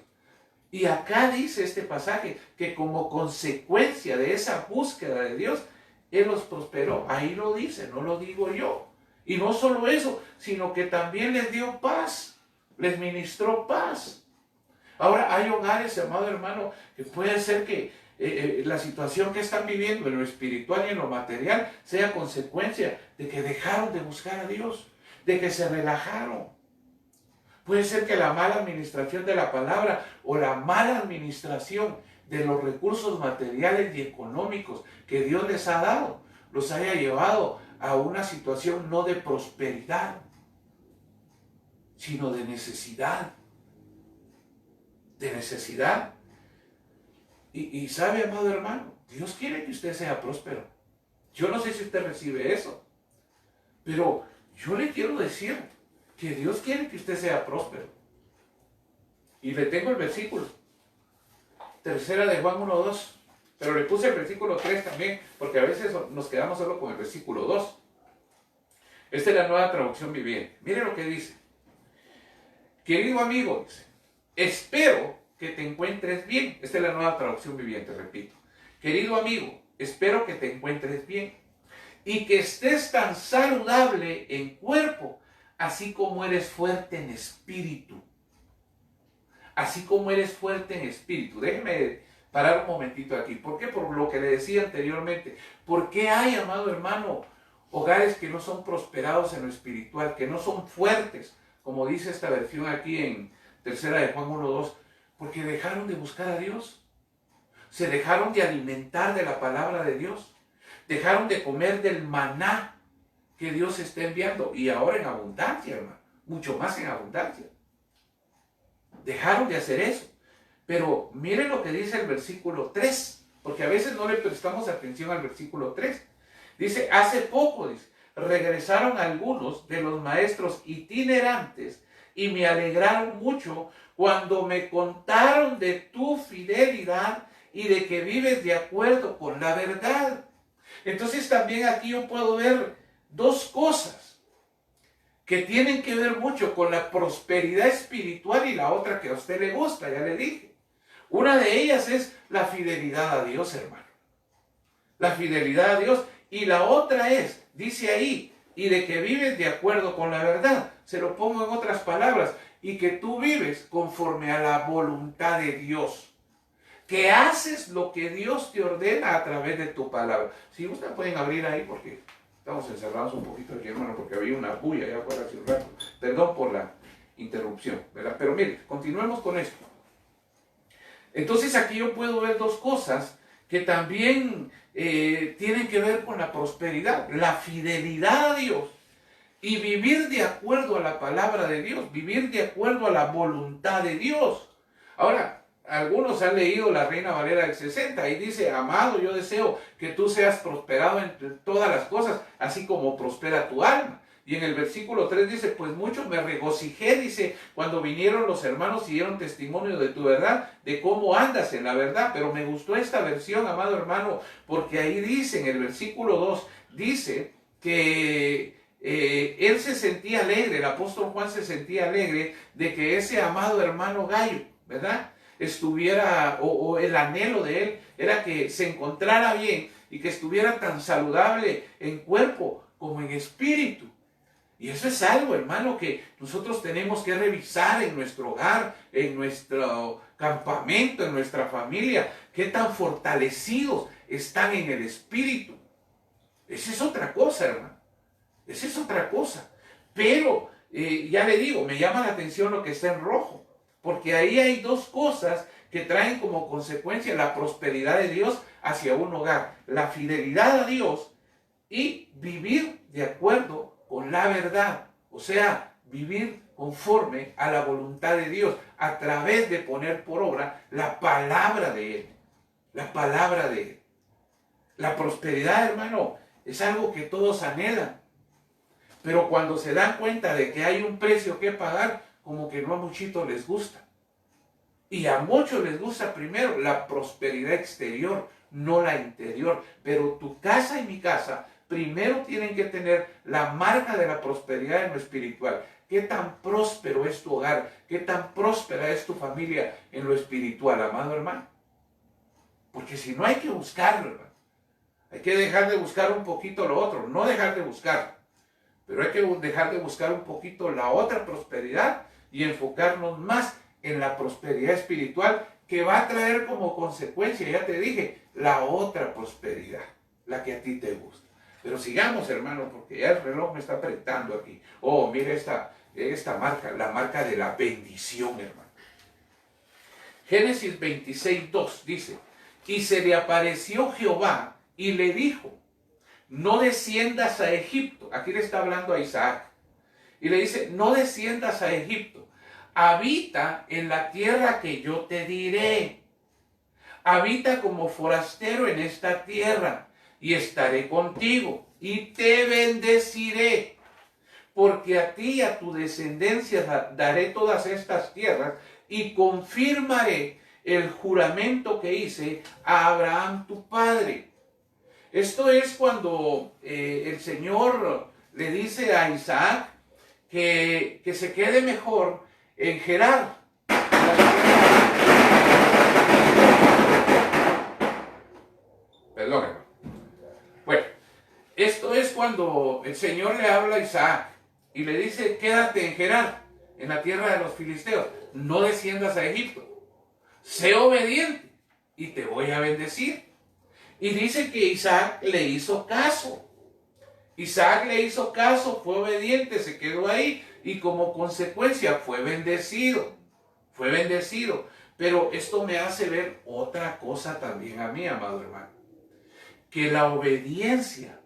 Y acá dice este pasaje que como consecuencia de esa búsqueda de Dios, Él los prosperó. Ahí lo dice, no lo digo yo. Y no solo eso, sino que también les dio paz, les ministró paz. Ahora hay hogares, amado hermano, que puede ser que la situación que están viviendo en lo espiritual y en lo material sea consecuencia de que dejaron de buscar a Dios, de que se relajaron. Puede ser que la mala administración de la palabra o la mala administración de los recursos materiales y económicos que Dios les ha dado los haya llevado a una situación no de prosperidad, sino de necesidad. De necesidad. Y sabe, amado hermano, Dios quiere que usted sea próspero. Yo no sé si usted recibe eso, pero yo le quiero decir que Dios quiere que usted sea próspero. Y le tengo el versículo. Tercera de Juan 1:2. Pero le puse el versículo 3 también, porque a veces nos quedamos solo con el versículo 2. Esta es la Nueva Traducción Viviente. Mire lo que dice. Querido amigo, dice, espero que te encuentres bien. Esta es la Nueva Traducción Viviente, repito. Querido amigo, espero que te encuentres bien y que estés tan saludable en cuerpo, así como eres fuerte en espíritu. Así como eres fuerte en espíritu. Déjeme parar un momentito aquí. ¿Por qué? Por lo que le decía anteriormente. ¿Por qué hay, amado hermano, hogares que no son prosperados en lo espiritual, que no son fuertes, como dice esta versión aquí en tercera de Juan 1:2? Porque dejaron de buscar a Dios. Se dejaron de alimentar de la palabra de Dios. Dejaron de comer del maná que Dios está enviando. Y ahora en abundancia, hermano. Mucho más en abundancia. Dejaron de hacer eso. Pero miren lo que dice el versículo 3. Porque a veces no le prestamos atención al versículo 3. Dice, hace poco, dice, regresaron algunos de los maestros itinerantes y me alegraron mucho cuando me contaron de tu fidelidad y de que vives de acuerdo con la verdad. Entonces también aquí yo puedo ver dos cosas que tienen que ver mucho con la prosperidad espiritual y la otra que a usted le gusta, ya le dije. Una de ellas es la fidelidad a Dios, hermano. La fidelidad a Dios. Y la otra es, dice ahí, y de que vives de acuerdo con la verdad. Se lo pongo en otras palabras. Y que tú vives conforme a la voluntad de Dios. Que haces lo que Dios te ordena a través de tu palabra. Si ustedes pueden abrir ahí porque estamos encerrados un poquito aquí, hermano, porque había una bulla allá afuera hace un rato. Perdón por la interrupción, ¿verdad? Pero mire, continuemos con esto. Entonces aquí yo puedo ver dos cosas que también tienen que ver con la prosperidad. La fidelidad a Dios y vivir de acuerdo a la palabra de Dios, vivir de acuerdo a la voluntad de Dios. Ahora, algunos han leído la Reina Valera del 60 y dice, amado, yo deseo que tú seas prosperado en todas las cosas, así como prospera tu alma. Y en el versículo 3 dice, pues mucho me regocijé, dice, cuando vinieron los hermanos y dieron testimonio de tu verdad, de cómo andas en la verdad. Pero me gustó esta versión, amado hermano, porque ahí dice, en el versículo 2, dice que él se sentía alegre, el apóstol Juan se sentía alegre de que ese amado hermano Gallo, ¿verdad?, estuviera, o el anhelo de él era que se encontrara bien y que estuviera tan saludable en cuerpo como en espíritu. Y eso es algo, hermano, que nosotros tenemos que revisar en nuestro hogar, en nuestro campamento, en nuestra familia, qué tan fortalecidos están en el espíritu. Esa es otra cosa, hermano. Esa es otra cosa. Pero, ya le digo, me llama la atención lo que está en rojo. Porque ahí hay dos cosas que traen como consecuencia la prosperidad de Dios hacia un hogar. La fidelidad a Dios y vivir de acuerdo con la verdad. O sea, vivir conforme a la voluntad de Dios a través de poner por obra la palabra de Él. La palabra de Él. La prosperidad, hermano, es algo que todos anhelan. Pero cuando se dan cuenta de que hay un precio que pagar, como que no a muchos les gusta. Y a muchos les gusta primero la prosperidad exterior, no la interior. Pero tu casa y mi casa primero tienen que tener la marca de la prosperidad en lo espiritual. ¿Qué tan próspero es tu hogar? ¿Qué tan próspera es tu familia en lo espiritual, amado hermano? Porque si no, hay que buscarlo, hermano. Hay que dejar de buscar un poquito lo otro, no dejar de buscar, pero hay que dejar de buscar un poquito la otra prosperidad y enfocarnos más en la prosperidad espiritual, que va a traer como consecuencia, ya te dije, la otra prosperidad, la que a ti te gusta. Pero sigamos, hermano, porque ya el reloj me está apretando aquí. Oh, mira esta marca, la marca de la bendición, hermano. Génesis 26:2 dice: y se le apareció Jehová y le dijo, no desciendas a Egipto. Aquí le está hablando a Isaac. Y le dice, no desciendas a Egipto. Habita en la tierra que yo te diré. Habita como forastero en esta tierra, y estaré contigo, y te bendeciré. Porque a ti y a tu descendencia daré todas estas tierras, y confirmaré el juramento que hice a Abraham tu padre. Esto es cuando el Señor le dice a Isaac que se quede mejor en Gerar. Perdón, hermano. Bueno, esto es cuando el Señor le habla a Isaac y le dice, quédate en Gerar, en la tierra de los filisteos. No desciendas a Egipto. Sé obediente y te voy a bendecir. Y dice que Isaac le hizo caso. Isaac le hizo caso, fue obediente, se quedó ahí y como consecuencia fue bendecido. Fue bendecido. Pero esto me hace ver otra cosa también a mí, amado hermano. Que la obediencia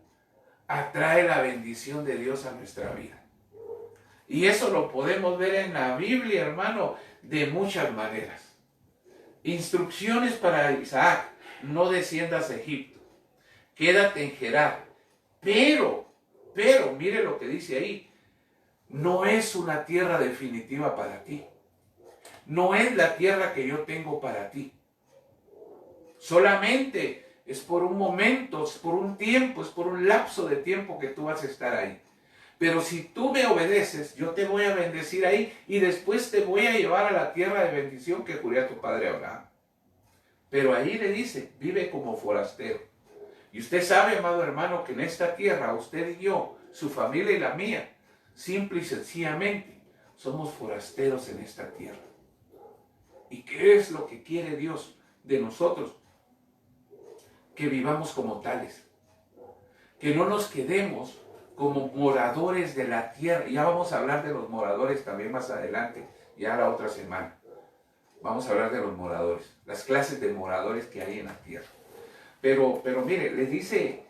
atrae la bendición de Dios a nuestra vida. Y eso lo podemos ver en la Biblia, hermano, de muchas maneras. Instrucciones para Isaac: no desciendas a Egipto, quédate en Gerar. Pero, mire lo que dice ahí, no es una tierra definitiva para ti. No es la tierra que yo tengo para ti. Solamente es por un momento, es por un tiempo, es por un lapso de tiempo que tú vas a estar ahí. Pero si tú me obedeces, yo te voy a bendecir ahí y después te voy a llevar a la tierra de bendición que juré a tu padre Abraham. Pero ahí le dice, vive como forastero. Y usted sabe, amado hermano, que en esta tierra, usted y yo, su familia y la mía, simple y sencillamente, somos forasteros en esta tierra. ¿Y qué es lo que quiere Dios de nosotros? Que vivamos como tales. Que no nos quedemos como moradores de la tierra. Ya vamos a hablar de los moradores también más adelante, ya la otra semana. Vamos a hablar de los moradores, las clases de moradores que hay en la tierra. Pero mire, le dice,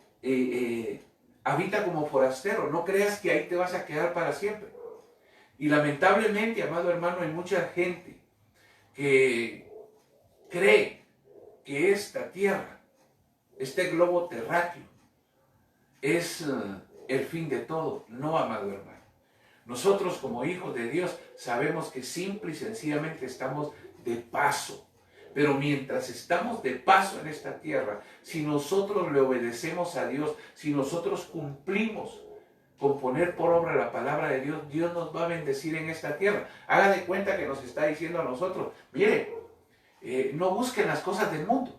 habita como forastero, no creas que ahí te vas a quedar para siempre. Y lamentablemente, amado hermano, hay mucha gente que cree que esta tierra, este globo terráqueo, es el fin de todo. No, amado hermano. Nosotros como hijos de Dios sabemos que simple y sencillamente estamos de paso. Pero mientras estamos de paso en esta tierra, si nosotros le obedecemos a Dios, si nosotros cumplimos con poner por obra la palabra de Dios, Dios nos va a bendecir en esta tierra. Haga de cuenta que nos está diciendo a nosotros, mire, no busquen las cosas del mundo.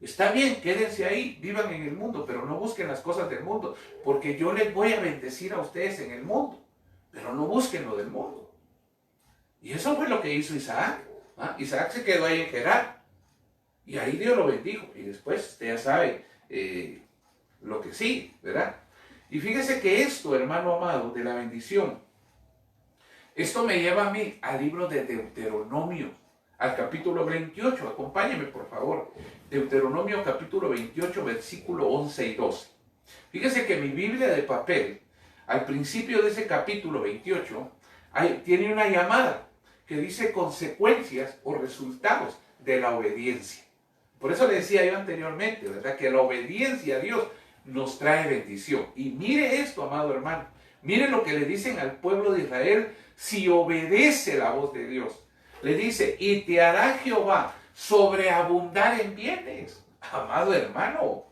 Está bien, quédense ahí, vivan en el mundo, pero no busquen las cosas del mundo, porque yo les voy a bendecir a ustedes en el mundo, pero no busquen lo del mundo. Y eso fue lo que hizo Isaac. Isaac se quedó ahí en Gerar, y ahí Dios lo bendijo, y después usted ya sabe lo que sí, ¿verdad? Y fíjese que esto, hermano amado, de la bendición, esto me lleva a mí al libro de Deuteronomio, al capítulo 28, acompáñeme por favor. Deuteronomio capítulo 28, versículo 11 y 12. Fíjese que mi Biblia de papel, al principio de ese capítulo 28, tiene una llamada que dice consecuencias o resultados de la obediencia. Por eso le decía yo anteriormente, ¿verdad? Que la obediencia a Dios nos trae bendición. Y mire esto, amado hermano, Miren lo que le dicen al pueblo de Israel si obedece la voz de Dios. Le dice, y te hará Jehová sobreabundar en bienes. Amado hermano,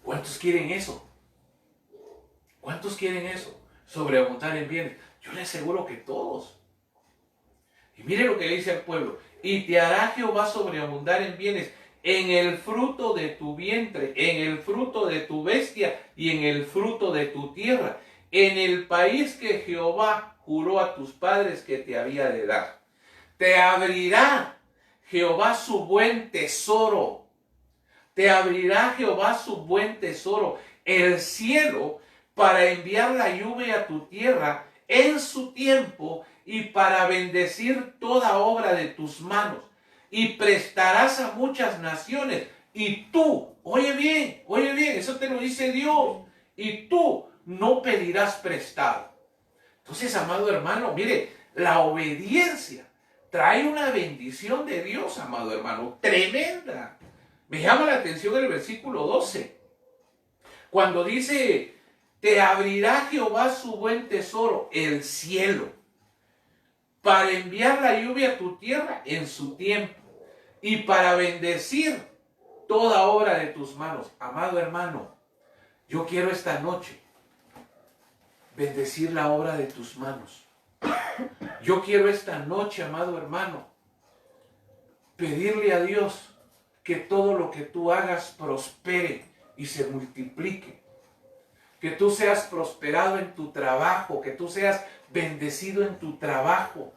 ¿cuántos quieren eso? ¿Cuántos quieren eso? Sobreabundar en bienes. Yo le aseguro que todos. Y mire lo que le dice al pueblo. Y te hará Jehová sobreabundar en bienes, en el fruto de tu vientre, en el fruto de tu bestia y en el fruto de tu tierra, en el país que Jehová juró a tus padres que te había de dar. Te abrirá Jehová su buen tesoro. Te abrirá Jehová su buen tesoro, el cielo, para enviar la lluvia a tu tierra en su tiempo y para bendecir toda obra de tus manos. Y prestarás a muchas naciones. Y tú, oye bien, eso te lo dice Dios. Y tú no pedirás prestado. Entonces, amado hermano, mire, la obediencia trae una bendición de Dios, amado hermano, tremenda. Me llama la atención el versículo 12. Cuando dice, te abrirá Jehová su buen tesoro, el cielo, para enviar la lluvia a tu tierra en su tiempo y para bendecir toda obra de tus manos. Amado hermano, yo quiero esta noche bendecir la obra de tus manos. Yo quiero esta noche, amado hermano, pedirle a Dios que todo lo que tú hagas prospere y se multiplique. Que tú seas prosperado en tu trabajo, que tú seas bendecido en tu trabajo.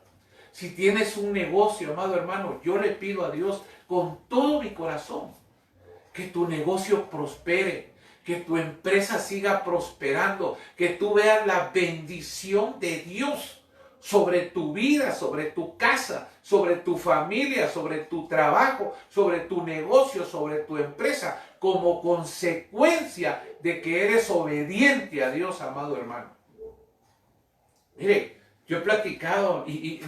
Si tienes un negocio, amado hermano, yo le pido a Dios con todo mi corazón que tu negocio prospere, que tu empresa siga prosperando, que tú veas la bendición de Dios sobre tu vida, sobre tu casa, sobre tu familia, sobre tu trabajo, sobre tu negocio, sobre tu empresa, como consecuencia de que eres obediente a Dios, amado hermano. Mire, yo he platicado y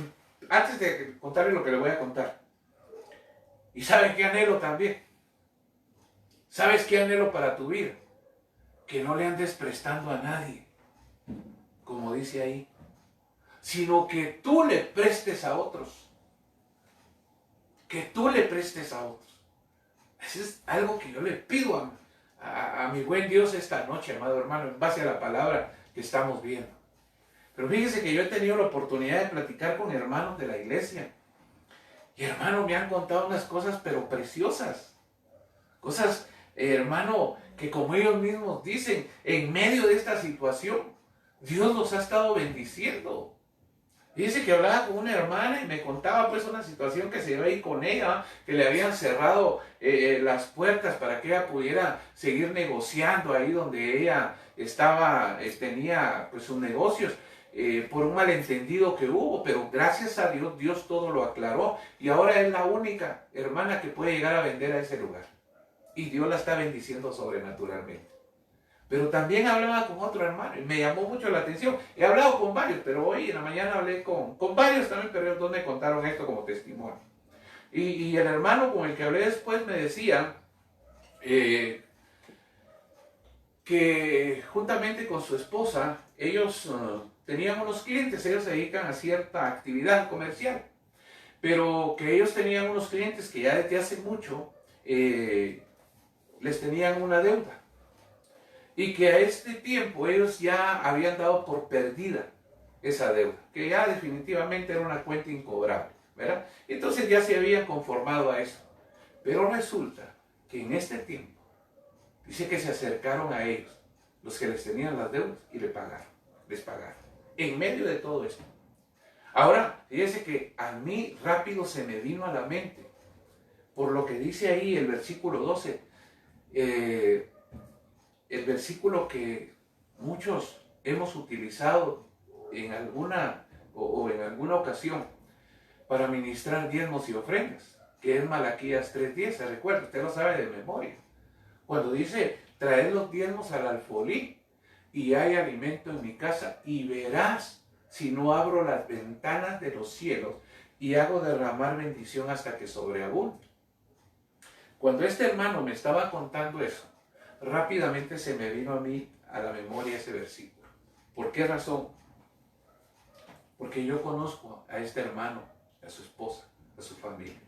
antes de contarle lo que le voy a contar, y ¿saben qué anhelo también? ¿Sabes qué anhelo para tu vida? Que no le andes prestando a nadie, como dice ahí, sino que tú le prestes a otros. Que tú le prestes a otros. Eso es algo que yo le pido a mi buen Dios esta noche, amado hermano, en base a la palabra que estamos viendo. Pero fíjese que yo he tenido la oportunidad de platicar con hermanos de la iglesia. Y hermano, me han contado unas cosas, pero preciosas. Cosas, hermano, que como ellos mismos dicen, en medio de esta situación, Dios los ha estado bendiciendo. Dice que hablaba con una hermana y me contaba pues una situación que se iba ahí con ella, que le habían cerrado las puertas para que ella pudiera seguir negociando ahí donde ella estaba, tenía pues sus negocios. Por un malentendido que hubo, pero gracias a Dios, Dios todo lo aclaró y ahora es la única hermana que puede llegar a vender a ese lugar y Dios la está bendiciendo sobrenaturalmente. Pero también hablaba con otro hermano y me llamó mucho la atención. He hablado con varios, pero hoy en la mañana hablé con varios también, pero ellos dos me contaron esto como testimonio. Y el hermano con el que hablé después me decía que juntamente con su esposa, ellos tenían unos clientes, ellos se dedican a cierta actividad comercial, pero que ellos tenían unos clientes que ya desde hace mucho les tenían una deuda y que a este tiempo ellos ya habían dado por perdida esa deuda, que ya definitivamente era una cuenta incobrable, ¿verdad? Entonces ya se habían conformado a eso, pero resulta que en este tiempo dice que se acercaron a ellos, los que les tenían las deudas, y les pagaron, en medio de todo esto. Ahora, fíjese que a mí rápido se me vino a la mente, por lo que dice ahí el versículo 12, el versículo que muchos hemos utilizado en alguna en alguna ocasión para ministrar diezmos y ofrendas, que es Malaquías 3:10, se recuerda, usted lo sabe de memoria. Cuando dice, traed los diezmos al alfolí y hay alimento en mi casa y verás si no abro las ventanas de los cielos y hago derramar bendición hasta que sobreabunde. Cuando este hermano me estaba contando eso, rápidamente se me vino a mí a la memoria ese versículo. ¿Por qué razón? Porque yo conozco a este hermano, a su esposa, a su familia.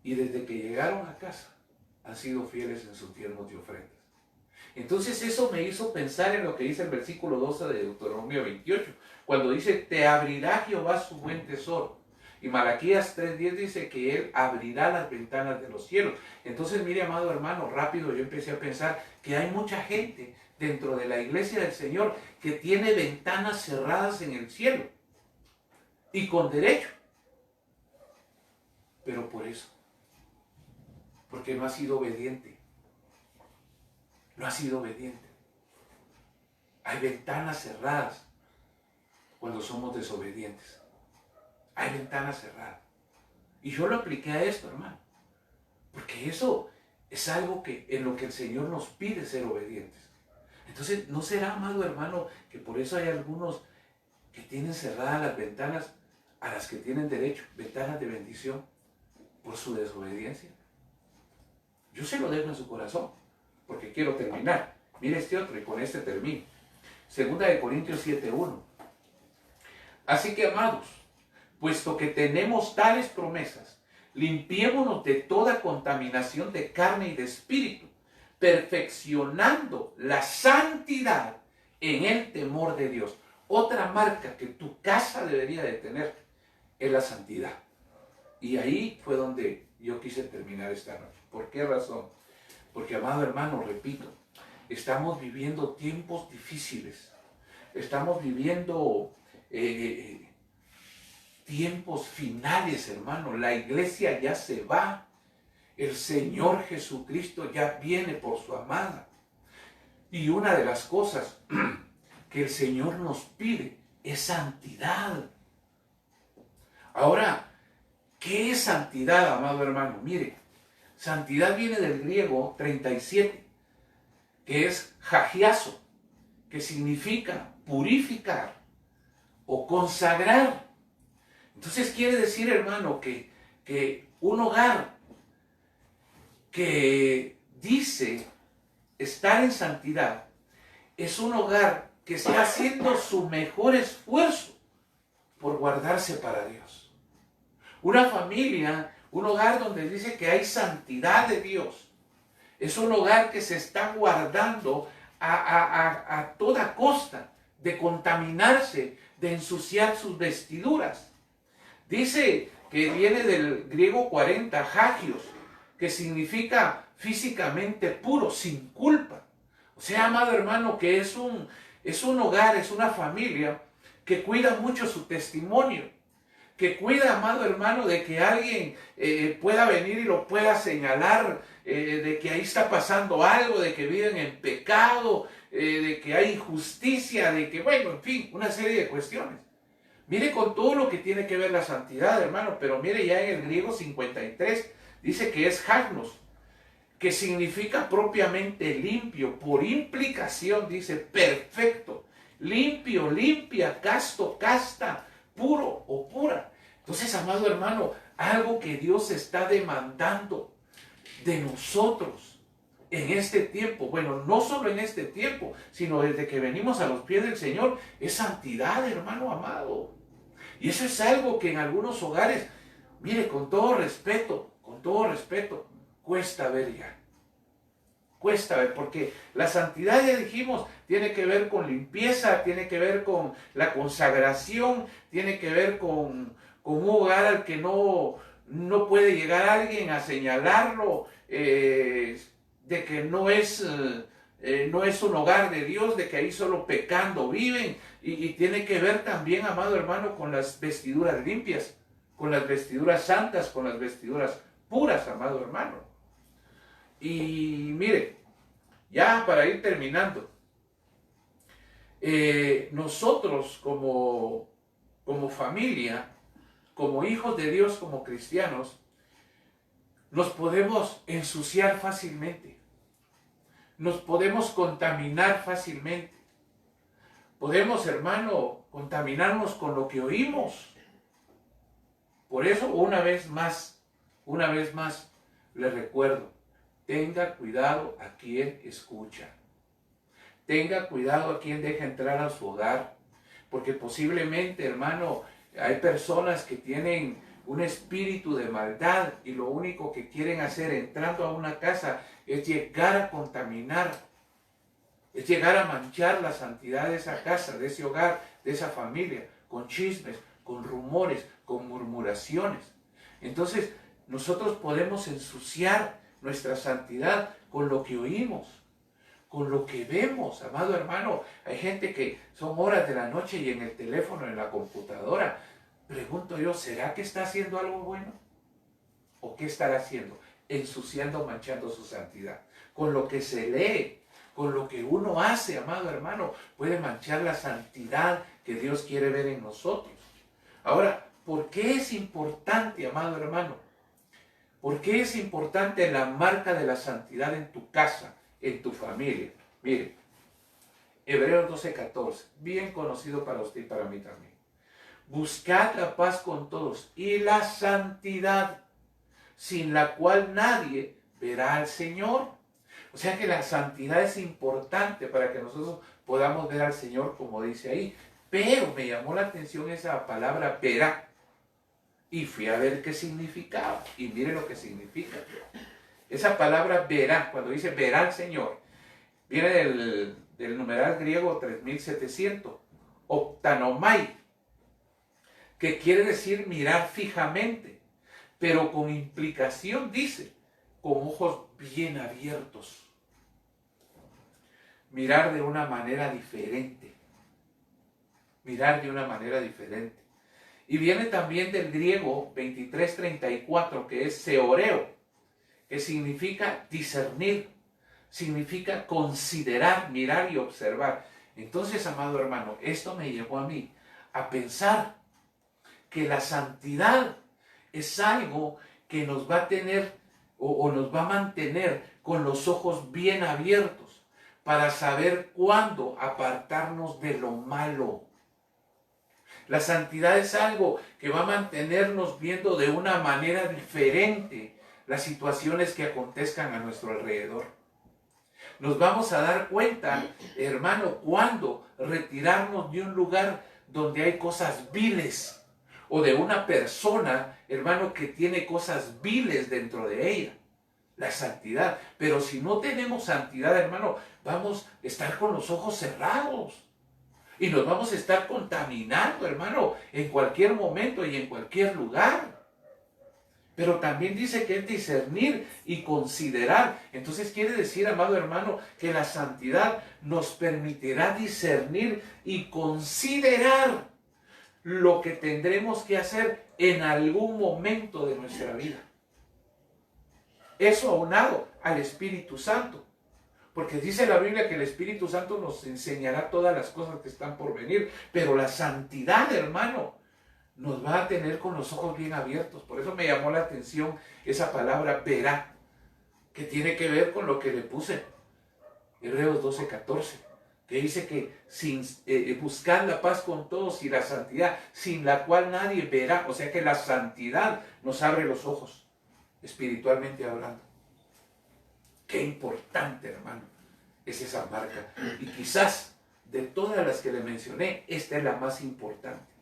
Y desde que llegaron a casa, han sido fieles en sus diezmos y ofrendas. Entonces eso me hizo pensar en lo que dice el versículo 12 de Deuteronomio 28, cuando dice, te abrirá Jehová su buen tesoro. Y Malaquías 3:10 dice que Él abrirá las ventanas de los cielos. Entonces, mire, amado hermano, rápido yo empecé a pensar que hay mucha gente dentro de la iglesia del Señor que tiene ventanas cerradas en el cielo. Y con derecho. Pero por eso. Porque no ha sido obediente. No ha sido obediente. Hay ventanas cerradas cuando somos desobedientes. Hay ventanas cerradas. Y yo lo apliqué a esto, hermano. Porque eso es algo que en lo que el Señor nos pide ser obedientes. Entonces, ¿no será, amado hermano, que por eso hay algunos que tienen cerradas las ventanas a las que tienen derecho, ventanas de bendición, por su desobediencia? Yo se lo dejo en su corazón, porque quiero terminar. Mire este otro y con este termino. 2 Corintios 7:1. Así que, amados, puesto que tenemos tales promesas, limpiémonos de toda contaminación de carne y de espíritu, perfeccionando la santidad en el temor de Dios. Otra marca que tu casa debería de tener es la santidad. Y ahí fue donde yo quise terminar esta noche. ¿Por qué razón? Porque, amado hermano, repito, estamos viviendo tiempos difíciles. Estamos viviendo tiempos finales, hermano. La iglesia ya se va. El Señor Jesucristo ya viene por su amada. Y una de las cosas que el Señor nos pide es santidad. Ahora, ¿qué es santidad, amado hermano? Mire, santidad viene del griego 37, que es hagiazo, que significa purificar o consagrar. Entonces quiere decir, hermano, que un hogar que dice estar en santidad es un hogar que está haciendo su mejor esfuerzo por guardarse para Dios. Una familia, un hogar donde dice que hay santidad de Dios, es un hogar que se está guardando a toda costa de contaminarse, de ensuciar sus vestiduras. Dice que viene del griego 40, hagios, que significa físicamente puro, sin culpa. O sea, amado hermano, que es un hogar, es una familia que cuida mucho su testimonio, que cuida, amado hermano, de que alguien pueda venir y lo pueda señalar, de que ahí está pasando algo, de que viven en pecado, de que hay injusticia, de que, bueno, en fin, una serie de cuestiones. Mire con todo lo que tiene que ver la santidad, hermano, pero mire ya en el griego 53, dice que es hagnos, que significa propiamente limpio, por implicación dice perfecto, limpio, limpia, casto, casta, puro o pura. Entonces, amado hermano, algo que Dios está demandando de nosotros en este tiempo, bueno, no solo en este tiempo, sino desde que venimos a los pies del Señor, es santidad, hermano amado. Y eso es algo que en algunos hogares, mire, con todo respeto, cuesta ver ya. Cuesta ver, porque la santidad, ya dijimos, tiene que ver con limpieza, tiene que ver con la consagración, tiene que ver con un hogar al que no puede llegar alguien a señalarlo, de que no es un hogar de Dios, de que ahí solo pecando viven, y tiene que ver también, amado hermano, con las vestiduras limpias, con las vestiduras santas, con las vestiduras puras, amado hermano. Y mire, ya para ir terminando, nosotros como familia, como hijos de Dios, como cristianos, nos podemos ensuciar fácilmente, nos podemos contaminar fácilmente, podemos, hermano, contaminarnos con lo que oímos. Por eso, una vez más, les recuerdo, tenga cuidado a quien escucha. Tenga cuidado a quien deja entrar a su hogar. Porque posiblemente, hermano, hay personas que tienen un espíritu de maldad y lo único que quieren hacer entrando a una casa es llegar a contaminar, es llegar a manchar la santidad de esa casa, de ese hogar, de esa familia, con chismes, con rumores, con murmuraciones. Entonces, nosotros podemos ensuciar nuestra santidad con lo que oímos, con lo que vemos, amado hermano. Hay gente que son horas de la noche y en el teléfono, en la computadora. Pregunto yo, ¿será que está haciendo algo bueno? ¿O qué estará haciendo? Ensuciando, manchando su santidad. Con lo que se lee, con lo que uno hace, amado hermano, puede manchar la santidad que Dios quiere ver en nosotros. Ahora, ¿por qué es importante, amado hermano? ¿Por qué es importante la marca de la santidad en tu casa, en tu familia? Mire, Hebreos 12:14, bien conocido para usted y para mí también. Buscad la paz con todos y la santidad, sin la cual nadie verá al Señor. O sea que la santidad es importante para que nosotros podamos ver al Señor, como dice ahí. Pero me llamó la atención esa palabra verá. Y fui a ver qué significaba. Y mire lo que significa. Esa palabra verá, cuando dice verá al Señor, viene del numeral griego 3700, optanomai, que quiere decir mirar fijamente, pero con implicación, dice, con ojos bien abiertos. Mirar de una manera diferente. Mirar de una manera diferente. Y viene también del griego 2334, que es seoreo, que significa discernir, significa considerar, mirar y observar. Entonces, amado hermano, esto me llevó a mí a pensar que la santidad es algo que nos va a tener o nos va a mantener con los ojos bien abiertos para saber cuándo apartarnos de lo malo. La santidad es algo que va a mantenernos viendo de una manera diferente las situaciones que acontezcan a nuestro alrededor. Nos vamos a dar cuenta, hermano, cuándo retirarnos de un lugar donde hay cosas viles, o de una persona, hermano, que tiene cosas viles dentro de ella. La santidad. Pero si no tenemos santidad, hermano, vamos a estar con los ojos cerrados. Y nos vamos a estar contaminando, hermano, en cualquier momento y en cualquier lugar. Pero también dice que es discernir y considerar. Entonces quiere decir, amado hermano, que la santidad nos permitirá discernir y considerar lo que tendremos que hacer en algún momento de nuestra vida. Eso aunado al Espíritu Santo. Porque dice la Biblia que el Espíritu Santo nos enseñará todas las cosas que están por venir. Pero la santidad, hermano, nos va a tener con los ojos bien abiertos. Por eso me llamó la atención esa palabra verá, que tiene que ver con lo que le puse. Hebreos 12:14, que dice que buscar la paz con todos y la santidad, sin la cual nadie verá. O sea que la santidad nos abre los ojos, espiritualmente hablando. Qué importante, hermano, es esa marca. Y quizás de todas las que le mencioné, esta es la más importante.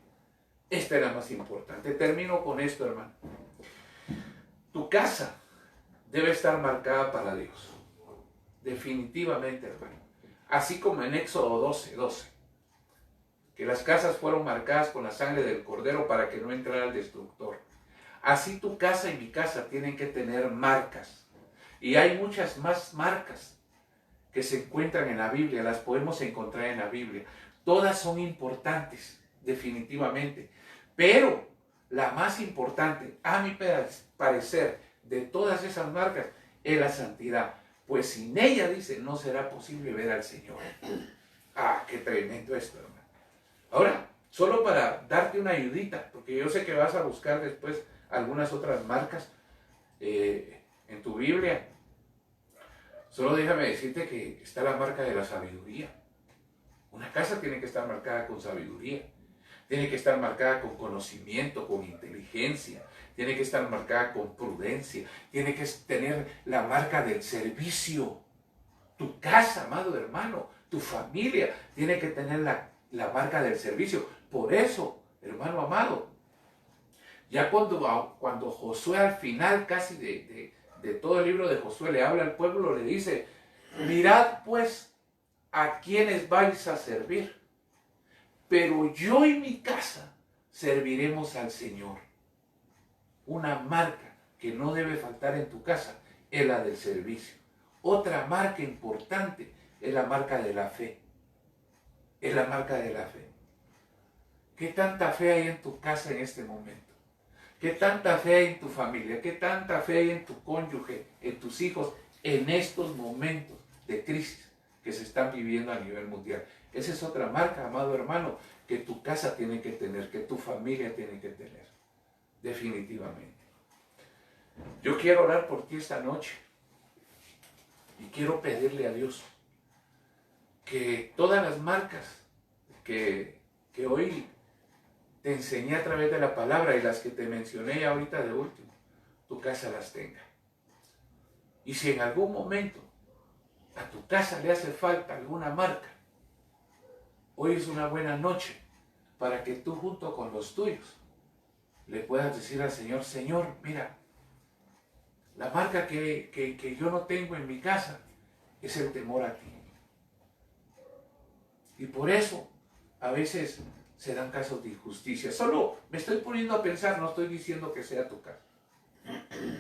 Esta es la más importante. Termino con esto, hermano. Tu casa debe estar marcada para Dios. Definitivamente, hermano. Así como en Éxodo 12:12, que las casas fueron marcadas con la sangre del cordero para que no entrara el destructor. Así tu casa y mi casa tienen que tener marcas. Y hay muchas más marcas que se encuentran en la Biblia, las podemos encontrar en la Biblia. Todas son importantes, definitivamente. Pero la más importante, a mi parecer, de todas esas marcas, es la santidad. Pues sin ella, dice, no será posible ver al Señor. Ah, qué tremendo esto, hermano. Ahora, solo para darte una ayudita, porque yo sé que vas a buscar después algunas otras marcas en tu Biblia. Solo déjame decirte que está la marca de la sabiduría. Una casa tiene que estar marcada con sabiduría. Tiene que estar marcada con conocimiento, con inteligencia. Tiene que estar marcada con prudencia. Tiene que tener la marca del servicio. Tu casa, amado hermano, tu familia, tiene que tener la marca del servicio. Por eso, hermano amado, ya cuando Josué al final casi de todo el libro de Josué le habla al pueblo, le dice, mirad pues a quienes vais a servir, pero yo y mi casa serviremos al Señor. Una marca que no debe faltar en tu casa es la del servicio. Otra marca importante es la marca de la fe. Es la marca de la fe. ¿Qué tanta fe hay en tu casa en este momento? ¿Qué tanta fe hay en tu familia? ¿Qué tanta fe hay en tu cónyuge, en tus hijos, en estos momentos de crisis que se están viviendo a nivel mundial? Esa es otra marca, amado hermano, que tu casa tiene que tener, que tu familia tiene que tener. Definitivamente. Yo quiero orar por ti esta noche y quiero pedirle a Dios que todas las marcas que hoy te enseñé a través de la palabra y las que te mencioné ahorita de último, tu casa las tenga. Y si en algún momento a tu casa le hace falta alguna marca, hoy es una buena noche para que tú junto con los tuyos le puedas decir al Señor, Señor, mira, la marca que yo no tengo en mi casa es el temor a ti. Y por eso a veces se dan casos de injusticia. Solo me estoy poniendo a pensar, no estoy diciendo que sea tu caso.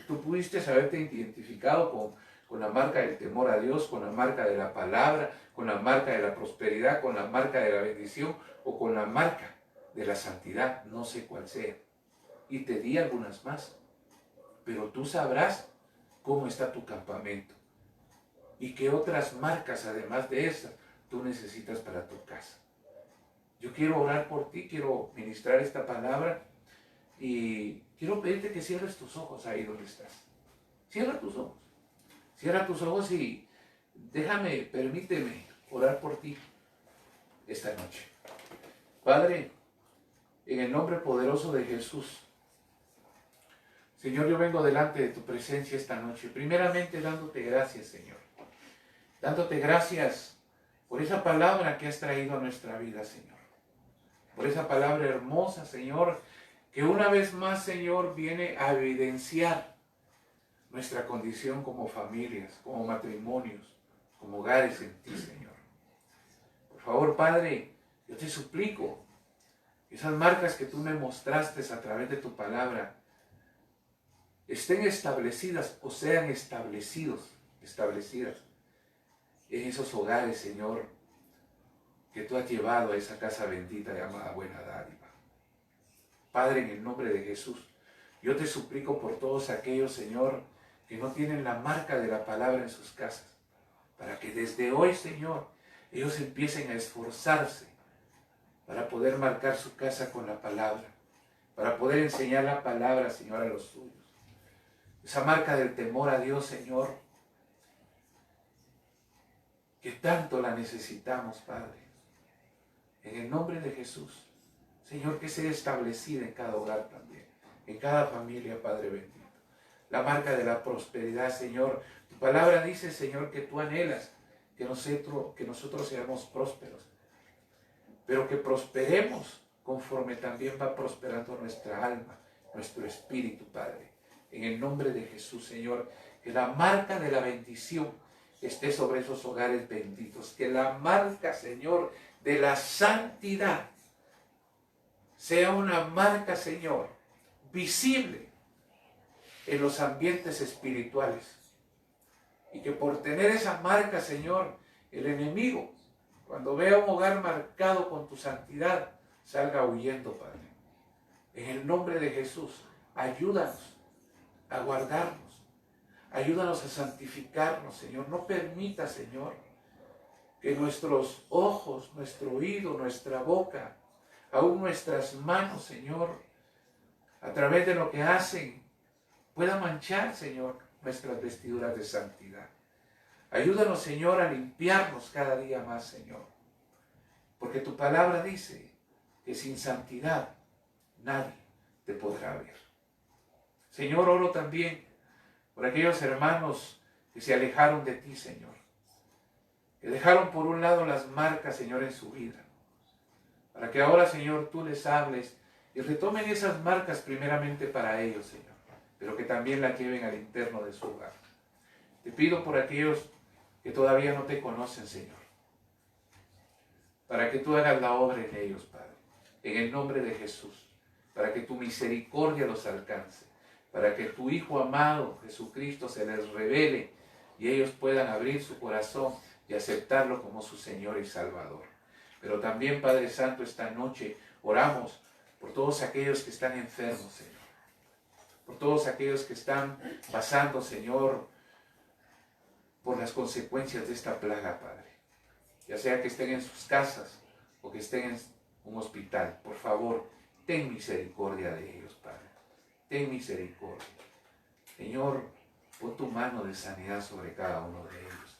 Tú pudiste haberte identificado con la marca del temor a Dios, con la marca de la palabra, con la marca de la prosperidad, con la marca de la bendición o con la marca de la santidad, no sé cuál sea. Y te di algunas más. Pero tú sabrás cómo está tu campamento y qué otras marcas, además de esas, tú necesitas para tu casa. Yo quiero orar por ti, quiero ministrar esta palabra y quiero pedirte que cierres tus ojos ahí donde estás. Cierra tus ojos. Cierra tus ojos y permíteme orar por ti esta noche. Padre, en el nombre poderoso de Jesús, Señor, yo vengo delante de tu presencia esta noche, primeramente dándote gracias, Señor. Dándote gracias por esa palabra que has traído a nuestra vida, Señor. Por esa palabra hermosa, Señor, que una vez más, Señor, viene a evidenciar nuestra condición como familias, como matrimonios, como hogares en ti, Señor. Por favor, Padre, yo te suplico, esas marcas que tú me mostraste a través de tu palabra, estén establecidas o sean establecidas en esos hogares, Señor, que tú has llevado a esa casa bendita llamada Buena Dádiva. Padre, en el nombre de Jesús, yo te suplico por todos aquellos, Señor, que no tienen la marca de la palabra en sus casas, para que desde hoy, Señor, ellos empiecen a esforzarse para poder marcar su casa con la palabra, para poder enseñar la palabra, Señor, a los suyos. Esa marca del temor a Dios, Señor, que tanto la necesitamos, Padre. En el nombre de Jesús, Señor, que sea establecida en cada hogar también, en cada familia, Padre bendito. La marca de la prosperidad, Señor. Tu palabra dice, Señor, que tú anhelas que nosotros seamos prósperos, pero que prosperemos conforme también va prosperando nuestra alma, nuestro espíritu, Padre. En el nombre de Jesús, Señor, que la marca de la bendición esté sobre esos hogares benditos. Que la marca, Señor, de la santidad sea una marca, Señor, visible en los ambientes espirituales. Y que por tener esa marca, Señor, el enemigo, cuando vea un hogar marcado con tu santidad, salga huyendo, Padre. En el nombre de Jesús, ayúdanos a guardarnos. Ayúdanos a santificarnos, Señor. No permita, Señor, que nuestros ojos, nuestro oído, nuestra boca, aún nuestras manos, Señor, a través de lo que hacen, pueda manchar, Señor, nuestras vestiduras de santidad. Ayúdanos, Señor, a limpiarnos cada día más, Señor. Porque tu palabra dice que que sin santidad nadie te podrá ver. Señor, oro también por aquellos hermanos que se alejaron de ti, Señor, que dejaron por un lado las marcas, Señor, en su vida, para que ahora, Señor, tú les hables y retomen esas marcas primeramente para ellos, Señor, pero que también las lleven al interno de su hogar. Te pido por aquellos que todavía no te conocen, Señor, para que tú hagas la obra en ellos, Padre, en el nombre de Jesús, para que tu misericordia los alcance, para que tu Hijo amado, Jesucristo, se les revele y ellos puedan abrir su corazón y aceptarlo como su Señor y Salvador. Pero también, Padre Santo, esta noche oramos por todos aquellos que están enfermos, Señor, por todos aquellos que están pasando, Señor, por las consecuencias de esta plaga, Padre, ya sea que estén en sus casas o que estén en un hospital. Por favor, ten misericordia de ellos, Padre, ten misericordia. Señor, pon tu mano de sanidad sobre cada uno de ellos.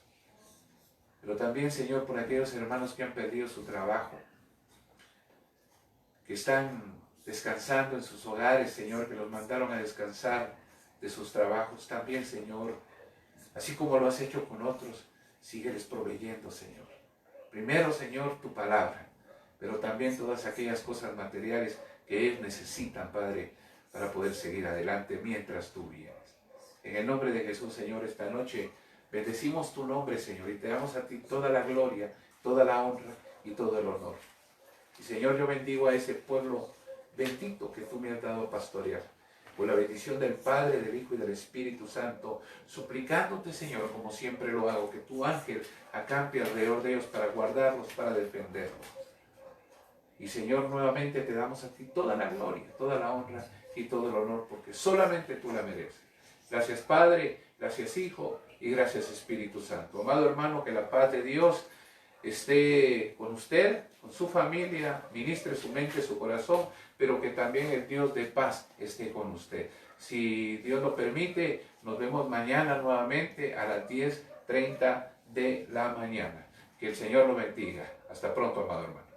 Pero también, Señor, por aquellos hermanos que han perdido su trabajo, que están descansando en sus hogares, Señor, que los mandaron a descansar de sus trabajos. También, Señor, así como lo has hecho con otros, sígueles proveyendo, Señor. Primero, Señor, tu palabra, pero también todas aquellas cosas materiales que ellos necesitan, Padre, para poder seguir adelante mientras tú vienes. En el nombre de Jesús, Señor, esta noche bendecimos tu nombre, Señor, y te damos a ti toda la gloria, toda la honra y todo el honor. Y, Señor, yo bendigo a ese pueblo bendito que tú me has dado a pastorear, por la bendición del Padre, del Hijo y del Espíritu Santo, suplicándote, Señor, como siempre lo hago, que tu ángel acampe alrededor de ellos para guardarlos, para defenderlos. Y, Señor, nuevamente te damos a ti toda la gloria, toda la honra y todo el honor, porque solamente tú la mereces. Gracias, Padre, gracias, Hijo, y gracias, Espíritu Santo. Amado hermano, que la paz de Dios esté con usted, con su familia, ministre su mente, su corazón, pero que también el Dios de paz esté con usted. Si Dios lo permite, nos vemos mañana nuevamente a las 10:30 de la mañana. Que el Señor lo bendiga. Hasta pronto, amado hermano.